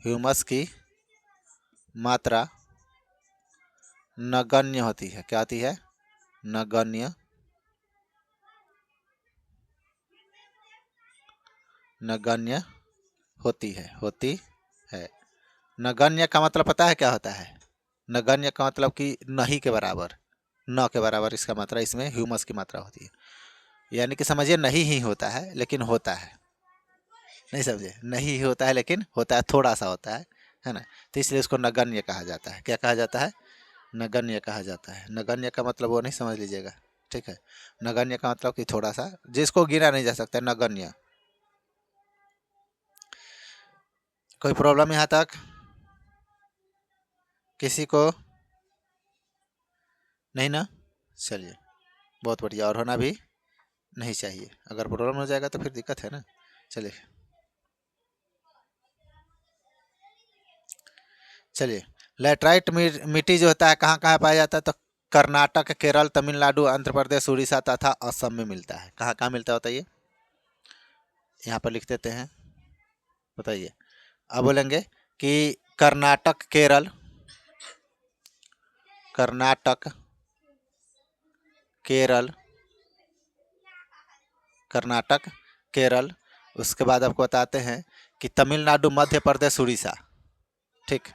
[SPEAKER 1] ह्यूमस की मात्रा नगण्य होती है। क्या होती है? नगण्य, नगण्य होती है, होती है। नगण्य का मतलब पता है क्या होता है? नगण्य का मतलब कि नहीं के बराबर, न के बराबर इसका मात्रा इसमें ह्यूमस की मात्रा होती है। यानी कि समझिए नहीं ही होता है लेकिन होता है। नहीं समझे? नहीं ही होता है लेकिन होता है, थोड़ा सा होता है ना। तो इसलिए उसको नगण्य कहा जाता है। क्या कहा जाता है? नगण्य कहा जाता है। नगण्य का मतलब वो नहीं समझ लीजिएगा, ठीक है। नगण्य का मतलब कि थोड़ा सा, जिसको गिना नहीं जा सकता, नगण्य। कोई प्रॉब्लम यहाँ तक किसी को? नहीं ना? चलिए, बहुत बढ़िया। और होना भी नहीं चाहिए। अगर प्रॉब्लम हो जाएगा तो फिर दिक्कत है ना। चलिए, चलिए, लैटराइट मिट्टी जो होता है कहाँ कहाँ पाया जाता है? तो कर्नाटक, केरल, तमिलनाडु, आंध्र प्रदेश, उड़ीसा तथा असम में मिलता है। कहाँ कहाँ मिलता होता है ये? यहाँ पर लिख देते हैं, बताइए। अब बोलेंगे कि कर्नाटक, केरल, कर्नाटक, केरल, कर्नाटक, केरल। उसके बाद आपको बताते हैं कि तमिलनाडु, मध्य प्रदेश, उड़ीसा, ठीक।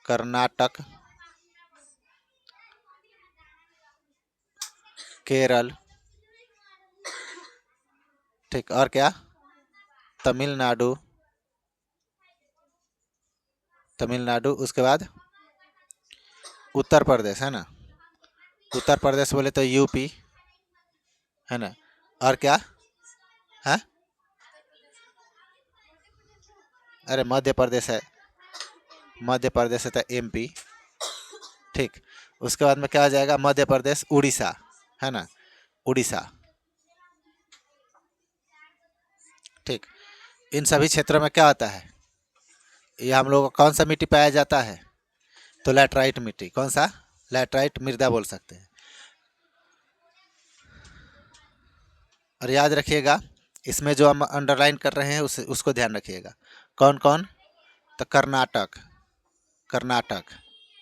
[SPEAKER 1] कर्नाटक, केरल, ठीक। और क्या? तमिलनाडु, तमिलनाडु। उसके बाद उत्तर प्रदेश, है ना। उत्तर प्रदेश बोले तो यूपी, है ना। और क्या है? अरे मध्य प्रदेश है, मध्य प्रदेश है तो एमपी, ठीक। उसके बाद में क्या आ जाएगा? मध्य प्रदेश, उड़ीसा, है ना, उड़ीसा, ठीक। इन सभी क्षेत्रों में क्या होता है? ये हम लोग को कौन सा मिट्टी पाया जाता है? तो लैटराइट मिट्टी। कौन सा? लैटराइट मृदा बोल सकते हैं। और याद रखिएगा, इसमें जो हम अंडरलाइन कर रहे हैं उसको ध्यान रखिएगा। कौन कौन? तो कर्नाटक, कर्नाटक,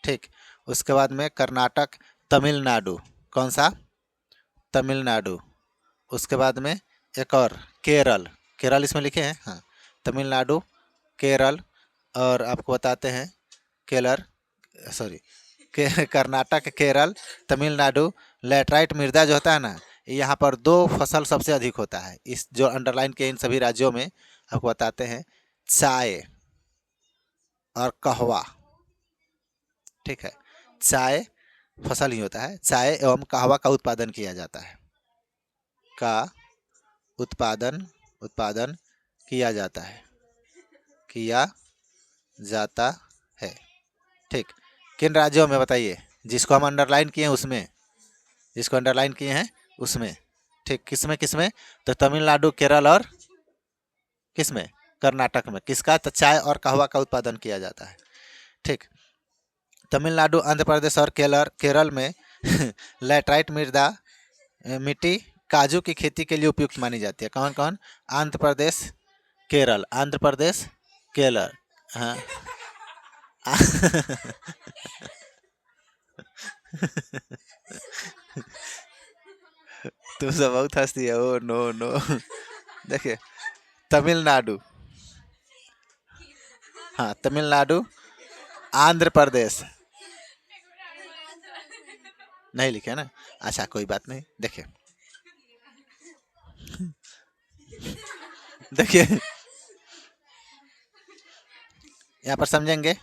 [SPEAKER 1] ठीक। उसके बाद में कर्नाटक, तमिलनाडु। कौन सा? तमिलनाडु। उसके बाद में एक और, केरल। केरल इसमें लिखे हैं, हाँ। तमिलनाडु, केरल, और आपको बताते हैं केरल, सॉरी, कर्नाटक, केरल, तमिलनाडु। लैटराइट मृदा जो होता है ना, यहाँ पर दो फसल सबसे अधिक होता है। इस जो अंडरलाइन के इन सभी राज्यों में आपको बताते हैं, चाय और कहवा, ठीक है। चाय फसल ही होता है, चाय एवं कहवा का उत्पादन किया जाता है, का उत्पादन उत्पादन किया जाता है, किया जाता है, ठीक। किन राज्यों में बताइए? जिसको हम अंडरलाइन किए हैं उसमें, जिसको अंडरलाइन किए हैं उसमें, ठीक। किसमें किसमें? तो तमिलनाडु, केरल और किसमें? कर्नाटक में। किसका? तो चाय और कहवा का उत्पादन किया जाता है, ठीक। तमिलनाडु, आंध्र प्रदेश और केरल केरल में लैटराइट मृदा मिट्टी काजू की खेती के लिए उपयुक्त मानी जाती है। कौन कौन? आंध्र प्रदेश, केरल। आंध्र प्रदेश, केरल, हाँ। तुम सब बहुत हंसती है। Oh no no. देखिए, तमिलनाडु, हाँ, तमिलनाडु, आंध्र प्रदेश नहीं लिखे ना? अच्छा, कोई बात नहीं। देखिए, देखिए यहाँ पर समझेंगे।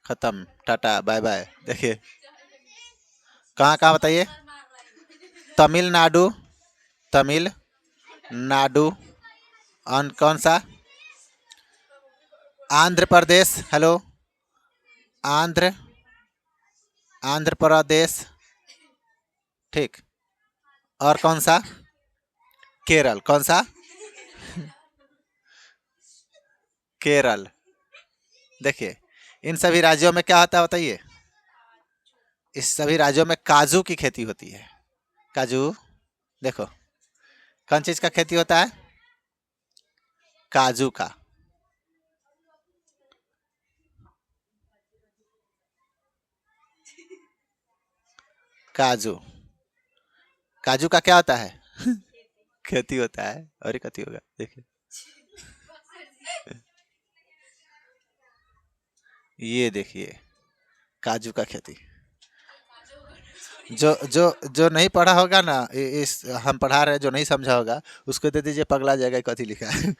[SPEAKER 1] खत्म, टाटा, बाय बाय। देखिए, कहाँ कहाँ बताइए? तमिलनाडु, तमिलनाडु, कौन सा? आंध्र प्रदेश, हेलो, आंध्र आंध्र प्रदेश, ठीक। और कौन सा? केरल। कौन सा? केरल। देखिए, इन सभी राज्यों में क्या होता है बताइए? इस सभी राज्यों में काजू की खेती होती है। काजू, देखो, कौन चीज का खेती होता है? काजू का। काजू, काजू का क्या होता है? खेती होता है। और ही कथी होगा? देखिए, ये देखिए, काजू का खेती। जो जो जो नहीं पढ़ा होगा ना, इस हम पढ़ा रहे हैं, जो नहीं समझा होगा उसको दे दीजिए, पगला जाएगा कथी लिखा है।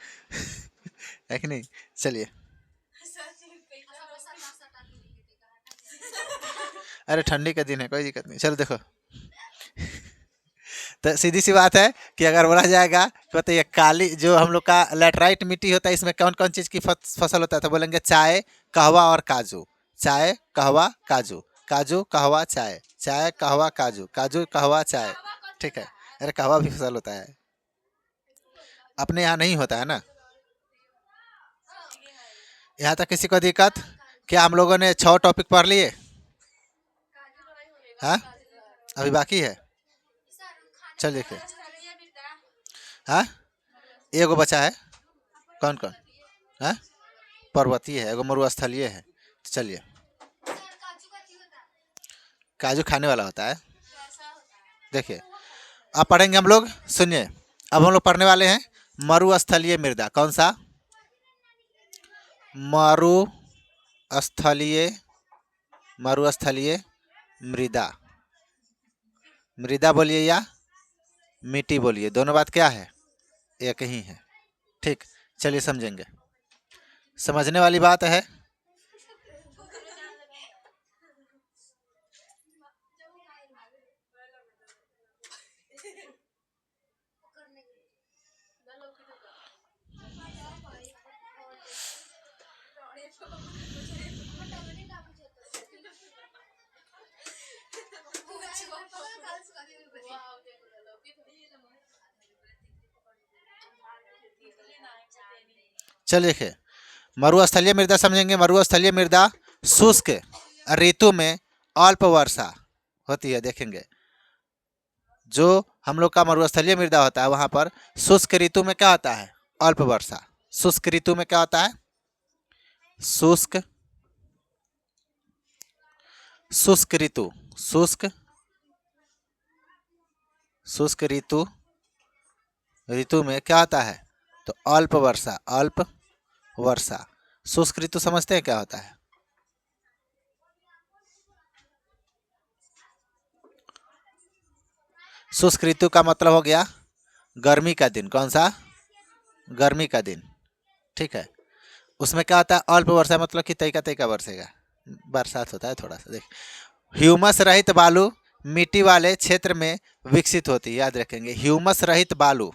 [SPEAKER 1] है कि नहीं? चलिए, अरे ठंडी का दिन है, कोई दिक्कत नहीं। चलो देखो, तो सीधी सी बात है कि अगर बोला जाएगा कि बताइए, काली जो हम लोग का लैटराइट मिट्टी होता है, इसमें कौन कौन चीज़ की फसल होता है? तो बोलेंगे चाय, कहवा और काजू। चाय, कहवा, काजू, काजू, कहवा, चाय, चाय, कहवा, काजू, काजू, कहवा, चाय, ठीक है। अरे कहवा भी फसल होता है, अपने यहाँ नहीं होता है ना। यहाँ तक किसी को दिक्कत? क्या हम लोगों ने 6 टॉपिक पढ़ लिए? हाँ, अभी बाकी है। चल देखिए, हाँ, एगो बचा है। कौन कौन? हाँ, पर्वतीय है, एगो मरुस्थलीय है। तो चलिए, काजू खाने वाला होता है। देखिए, अब पढ़ेंगे हम लोग, सुनिए। अब हम लोग पढ़ने वाले हैं मरुस्थलीय मृदा। कौन सा? मरुस्थलीय, मरुस्थलीय मृदा। मृदा बोलिए या मिट्टी बोलिए, दोनों बात क्या है? एक ही है, ठीक। चलिए समझेंगे, समझने वाली बात है। चलिए देखिए, मरुस्थलीय मृदा समझेंगे। मरुस्थलीय मृदा शुष्क ऋतु में अल्प वर्षा होती है। देखेंगे जो हम लोग का मरुस्थलीय मृदा होता है वहां पर शुष्क ऋतु में क्या होता है? अल्प वर्षा। शुष्क ऋतु में क्या होता है? शुष्क शुष्क ऋतु शुष्क शुष्क ऋतु में क्या होता है? तो अल्प वर्षा। अल्प वर्षा। शुष्क ऋतु समझते हैं क्या होता है? शुष्क ऋतु का मतलब हो गया गर्मी का दिन। कौन सा? गर्मी का दिन। ठीक है। उसमें क्या होता है? अल्प वर्षा मतलब कि तैका तैका बरसेगा, बरसात होता है थोड़ा सा। देख, ह्यूमस रहित बालू मिट्टी वाले क्षेत्र में विकसित होती है। याद रखेंगे, ह्यूमस रहित बालू।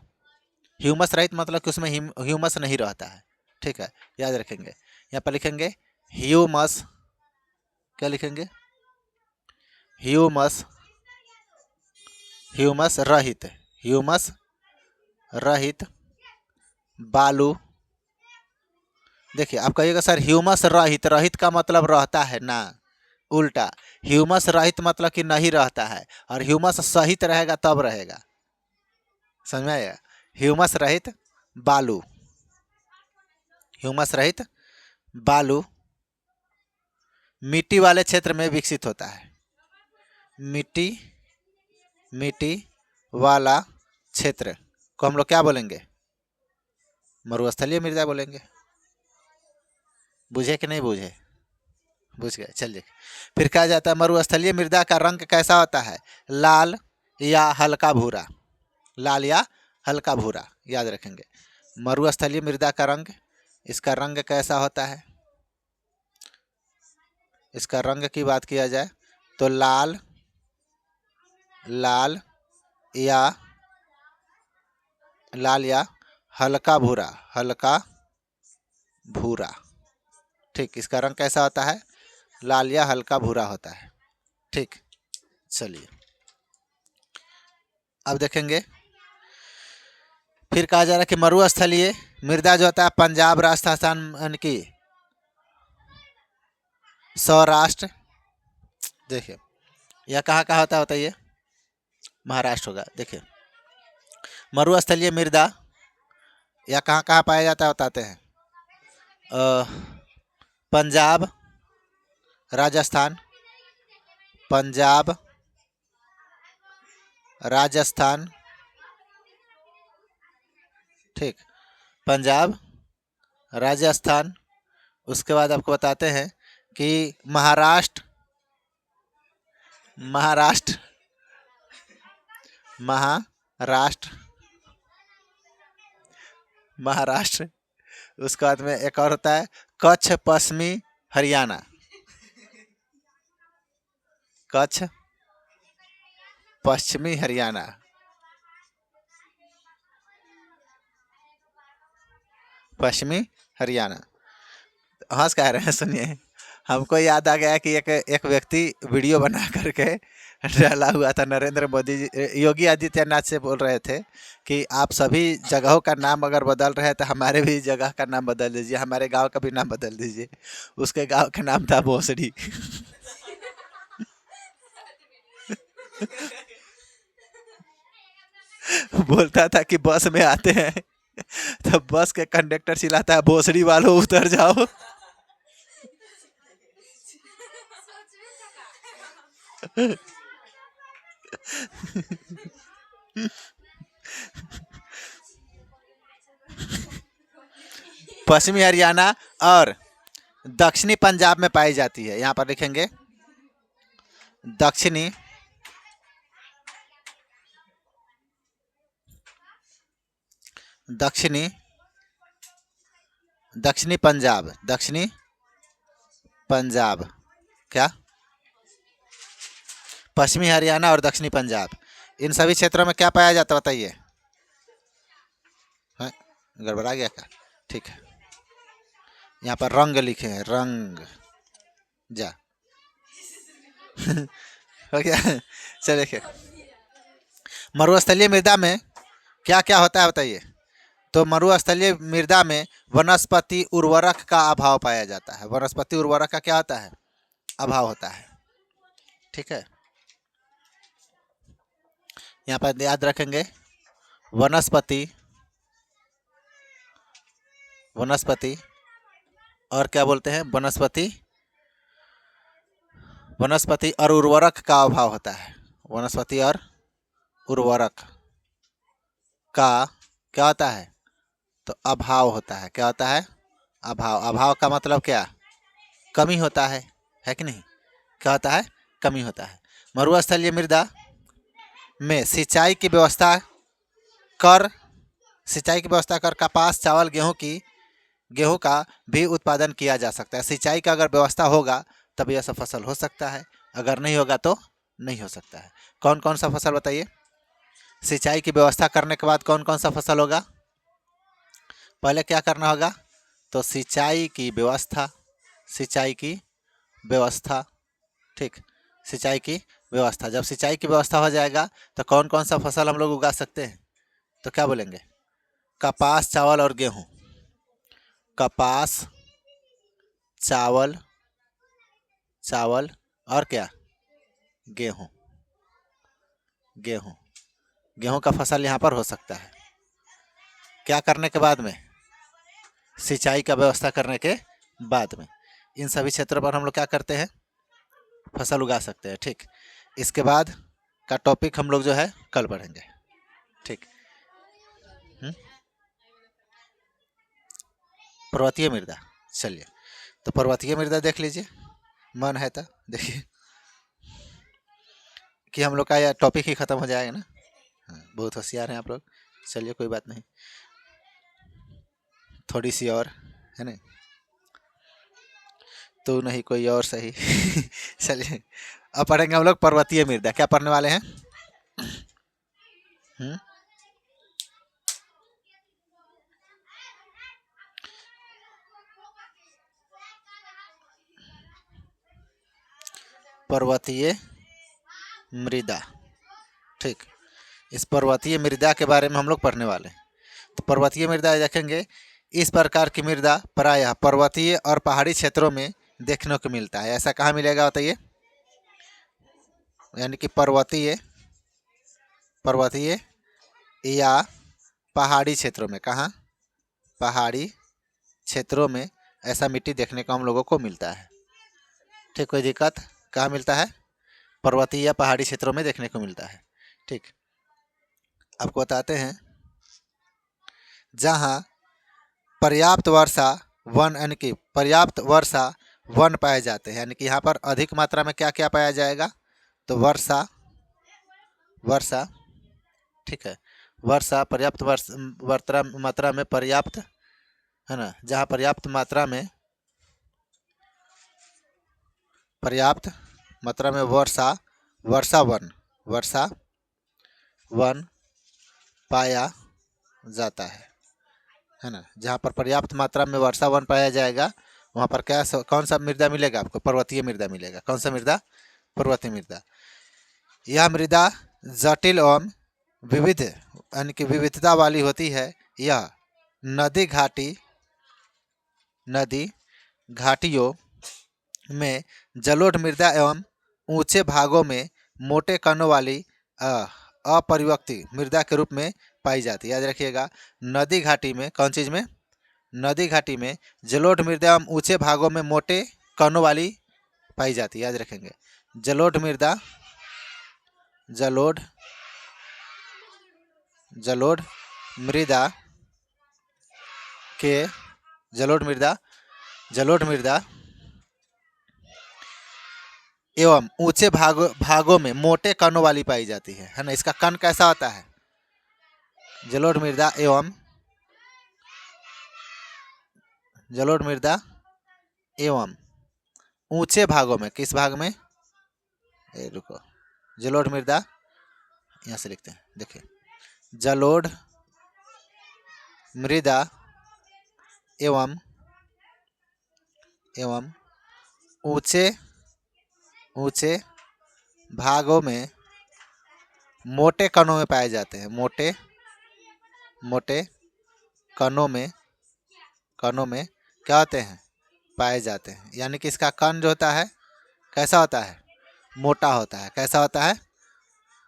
[SPEAKER 1] ह्यूमस रहित मतलब कि उसमें ह्यूमस नहीं रहता है। ठीक है, याद रखेंगे। यहाँ पर लिखेंगे ह्यूमस। क्या लिखेंगे? ह्यूमस। ह्यूमस रहित। ह्यूमस रहित बालू। देखिए, आप कहिएगा सर ह्यूमस रहित, रहित का मतलब रहता है ना, उल्टा। ह्यूमस रहित मतलब कि नहीं रहता है, और ह्यूमस सहित रहेगा तब रहेगा। समझ में आएगा? ह्यूमस रहित बालू। ह्यूमस रहित बालू मिट्टी वाले क्षेत्र में विकसित होता है। मिट्टी मिट्टी वाला क्षेत्र को हम लोग क्या बोलेंगे? मरुस्थलीय मृदा बोलेंगे। बुझे कि नहीं बुझे? बुझ गए। चलिए, फिर कहा जाता है मरुस्थलीय मृदा का रंग कैसा होता है? लाल या हल्का भूरा। लाल या हल्का भूरा, याद रखेंगे। मरुस्थलीय मृदा का रंग, इसका रंग कैसा होता है? इसका रंग की बात किया जाए तो लाल या हल्का भूरा। हल्का भूरा। ठीक, इसका रंग कैसा होता है? लाल या हल्का भूरा होता है। ठीक, चलिए अब देखेंगे। फिर कहा जा रहा है कि मरुस्थलीय मृदा जो होता है पंजाब, राजस्थान की सौराष्ट्र। देखिए, यह कहाँ कहाँ होता है बताइए? महाराष्ट्र होगा। देखिए, मरुस्थलीय मृदा यह कहाँ कहाँ पाया जाता है बताते हैं। पंजाब, राजस्थान। पंजाब, राजस्थान। ठीक, पंजाब, राजस्थान। उसके बाद आपको बताते हैं कि महाराष्ट्र। महाराष्ट्र महाराष्ट्र महाराष्ट्र। उसके बाद में एक और होता है कच्छ, पश्चिमी हरियाणा। कच्छ, पश्चिमी हरियाणा। पश्चिमी हरियाणा। हंस कह रहे हैं? सुनिए, हमको याद आ गया कि एक व्यक्ति वीडियो बना करके डाला हुआ था। नरेंद्र मोदी जी, योगी आदित्यनाथ से बोल रहे थे कि आप सभी जगहों का नाम अगर बदल रहे हैं तो हमारे भी जगह का नाम बदल दीजिए, हमारे गांव का भी नाम बदल दीजिए। उसके गांव का नाम था भोसड़ी। बोलता था कि बस में आते हैं तो बस के कंडक्टर चिल्लाता है भोसड़ी वालों उतर जाओ। पश्चिमी हरियाणा और दक्षिणी पंजाब में पाई जाती है। यहाँ पर लिखेंगे दक्षिणी दक्षिणी दक्षिणी पंजाब। दक्षिणी पंजाब। क्या? पश्चिमी हरियाणा और दक्षिणी पंजाब, इन सभी क्षेत्रों में क्या पाया जाता है बताइए? गड़बड़ा गया क्या? ठीक है, यहाँ पर रंग लिखे हैं। रंग जा हो गया। चलिए, देखिए मरुस्थलीय मृदा में क्या क्या होता है बताइए? तो मरुस्थलीय मृदा में वनस्पति उर्वरक का अभाव पाया जाता है। वनस्पति उर्वरक का क्या होता है? अभाव होता है। ठीक है, यहाँ पर याद रखेंगे वनस्पति और क्या बोलते हैं, वनस्पति और उर्वरक का अभाव होता है। वनस्पति और उर्वरक का क्या होता है? तो अभाव होता है। क्या होता है? अभाव का मतलब क्या? कमी होता है कि नहीं? क्या होता है? कमी होता है। मरुस्थलीय मृदा में सिंचाई की व्यवस्था कर कपास, चावल, गेहूं का भी उत्पादन किया जा सकता है। सिंचाई का अगर व्यवस्था होगा तब यह सब फसल हो सकता है, अगर नहीं होगा तो नहीं हो सकता है। कौन कौन सा फसल बताइए? सिंचाई की व्यवस्था करने के बाद कौन कौन सा फसल होगा? पहले क्या करना होगा? तो सिंचाई की व्यवस्था। ठीक, सिंचाई की व्यवस्था। जब सिंचाई की व्यवस्था हो जाएगा तो कौन कौन सा फसल हम लोग उगा सकते हैं? तो क्या बोलेंगे? कपास, चावल और गेहूं। कपास, चावल और क्या? गेहूं। गेहूं का फसल यहाँ पर हो सकता है। क्या करने के बाद में? सिंचाई का व्यवस्था करने के बाद में इन सभी क्षेत्रों पर हम लोग क्या करते हैं? फसल उगा सकते हैं। ठीक, इसके बाद का टॉपिक हम लोग जो है कल पढ़ेंगे। ठीक, पर्वतीय मृदा। चलिए, तो पर्वतीय मृदा देख लीजिए, मन है तो देखिए कि हम लोग का यह टॉपिक ही खत्म हो जाएगा ना। हाँ, बहुत होशियार हैं आप लोग। चलिए, कोई बात नहीं, थोड़ी सी और है ना, तो नहीं कोई और सही। चलिए, अब पढ़ेंगे हम लोग पर्वतीय मृदा। क्या पढ़ने वाले हैं? पर्वतीय मृदा। ठीक, इस पर्वतीय मृदा के बारे में हम लोग पढ़ने वाले हैं। तो पर्वतीय मृदा देखेंगे, इस प्रकार की मृदा प्रायः पर्वतीय और पहाड़ी क्षेत्रों में देखने को मिलता है। ऐसा कहाँ मिलेगा बताइए? यानी कि पर्वतीय या पहाड़ी क्षेत्रों में। कहाँ? पहाड़ी क्षेत्रों में ऐसा मिट्टी देखने को हम लोगों को मिलता है। ठीक, कोई दिक्कत? कहाँ मिलता है? पर्वतीय या पहाड़ी क्षेत्रों में देखने को मिलता है। ठीक, आपको बताते हैं, जहाँ पर्याप्त वर्षा वन पाए जाते हैं। यानी कि यहाँ पर अधिक मात्रा में क्या क्या पाया जाएगा? तो वर्षा। ठीक है, वर्षा, पर्याप्त मात्रा में पर्याप्त, है ना, जहाँ पर्याप्त मात्रा में वर्षा वन पाया जाता है ना। जहाँ पर पर्याप्त मात्रा में वर्षा वन पाया जाएगा वहाँ पर कौन सा मृदा मिलेगा आपको? पर्वतीय मृदा मिलेगा। कौन सा मृदा? पर्वतीय मृदा। यह मृदा जटिल एवं विविध यानी कि विविधता वाली होती है। यह नदी घाटियों में जलोढ़ मृदा एवं ऊंचे भागों में मोटे कणों वाली अपरिवर्ती मृदा के रूप में पाई जाती है। याद रखिएगा, नदी घाटी में कौन चीज़ में? नदी घाटी में जलोढ़ मृदा एवं ऊंचे भागों में मोटे कणों वाली पाई जाती है। याद रखेंगे, जलोढ़ मृदा एवं ऊंचे भागों में मोटे कणों वाली पाई जाती है ना। इसका कण कैसा होता है? जलोढ़ मृदा एवं ऊंचे भागों में, किस भाग में? रुको, जलोढ़ मृदा, यहाँ से लिखते हैं, देखिए, जलोढ़ मृदा एवं ऊंचे भागों में मोटे कणों में पाए जाते हैं। मोटे कणों में क्या होते हैं, पाए जाते हैं। यानी कि इसका कण जो होता है कैसा होता है, मोटा होता है। कैसा होता है,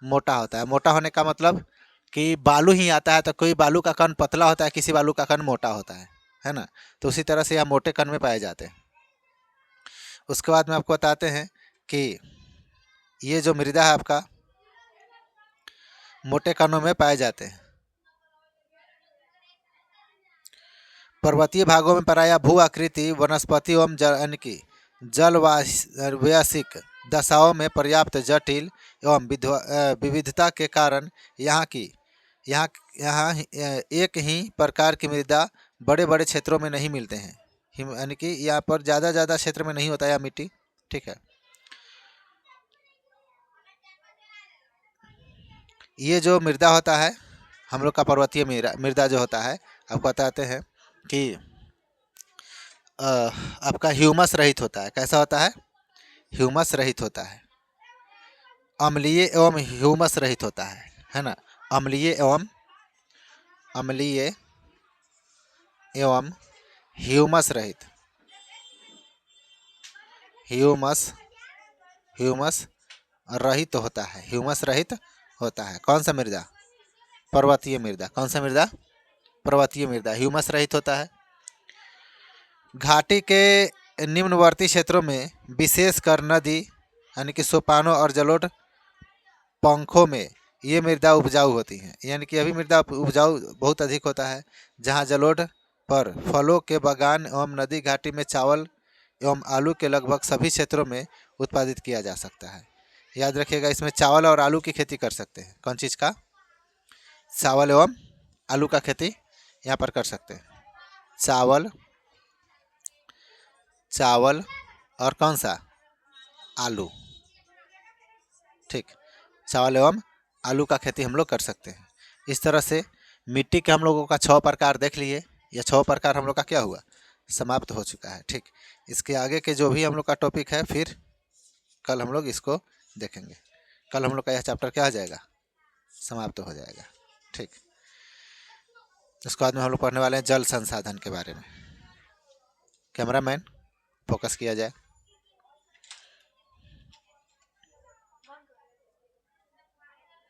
[SPEAKER 1] मोटा होता है। मोटा होने का मतलब कि बालू ही आता है तो कोई बालू का कण पतला होता है, किसी बालू का कण मोटा होता है ना। तो उसी तरह से यह मोटे कण में पाए जाते हैं। उसके बाद में आपको बताते हैं कि ये जो मृदा है आपका मोटे कणों में पाए जाते हैं। पर्वतीय भागों में प्रायः भू आकृति वनस्पति एवं यानी कि जलवासिक दशाओं में पर्याप्त जटिल एवं विविधता के कारण यहाँ यहाँ एक ही प्रकार की मृदा बड़े बड़े क्षेत्रों में नहीं मिलते हैं। यानी कि यहाँ पर ज़्यादा क्षेत्र में नहीं होता है मिट्टी। ठीक है, ये जो मृदा होता है हम लोग का पर्वतीय मृदा जो होता है, आपको बताते हैं कि आपका ह्यूमस रहित होता है। कैसा होता है, ह्यूमस रहित होता है। अम्लीय एवं ह्यूमस रहित होता है ना। अम्लीय एवं ह्यूमस रहित, ह्यूमस रहित होता है, ह्यूमस रहित होता है। कौन सा मृदा, पर्वतीय मृदा। कौन सा मृदा, पर्वतीय मृदा ह्यूमस रहित होता है। घाटी के निम्नवर्ती क्षेत्रों में विशेषकर नदी यानी कि सोपानों और जलोढ़ पंखों में ये मृदा उपजाऊ होती हैं। यानी कि अभी मृदा उपजाऊ बहुत अधिक होता है। जहाँ जलोढ़ पर फलों के बागान एवं नदी घाटी में चावल एवं आलू के लगभग सभी क्षेत्रों में उत्पादित किया जा सकता है। याद रखिएगा, इसमें चावल और आलू की खेती कर सकते हैं। कौन चीज़ का, चावल एवं आलू का खेती यहाँ पर कर सकते हैं। चावल और कौन सा, आलू। ठीक, चावल एवं आलू का खेती हम लोग कर सकते हैं। इस तरह से मिट्टी के हम लोगों का 6 प्रकार देख लिए। यह 6 प्रकार हम लोग का क्या हुआ, समाप्त हो चुका है। ठीक, इसके आगे के जो भी हम लोग का टॉपिक है फिर कल हम लोग इसको देखेंगे। कल हम लोग का यह चैप्टर क्या हो जाएगा, समाप्त हो जाएगा। ठीक, उसके बाद में हम लोग पढ़ने वाले हैं जल संसाधन के बारे में। कैमरामैन फोकस किया जाए।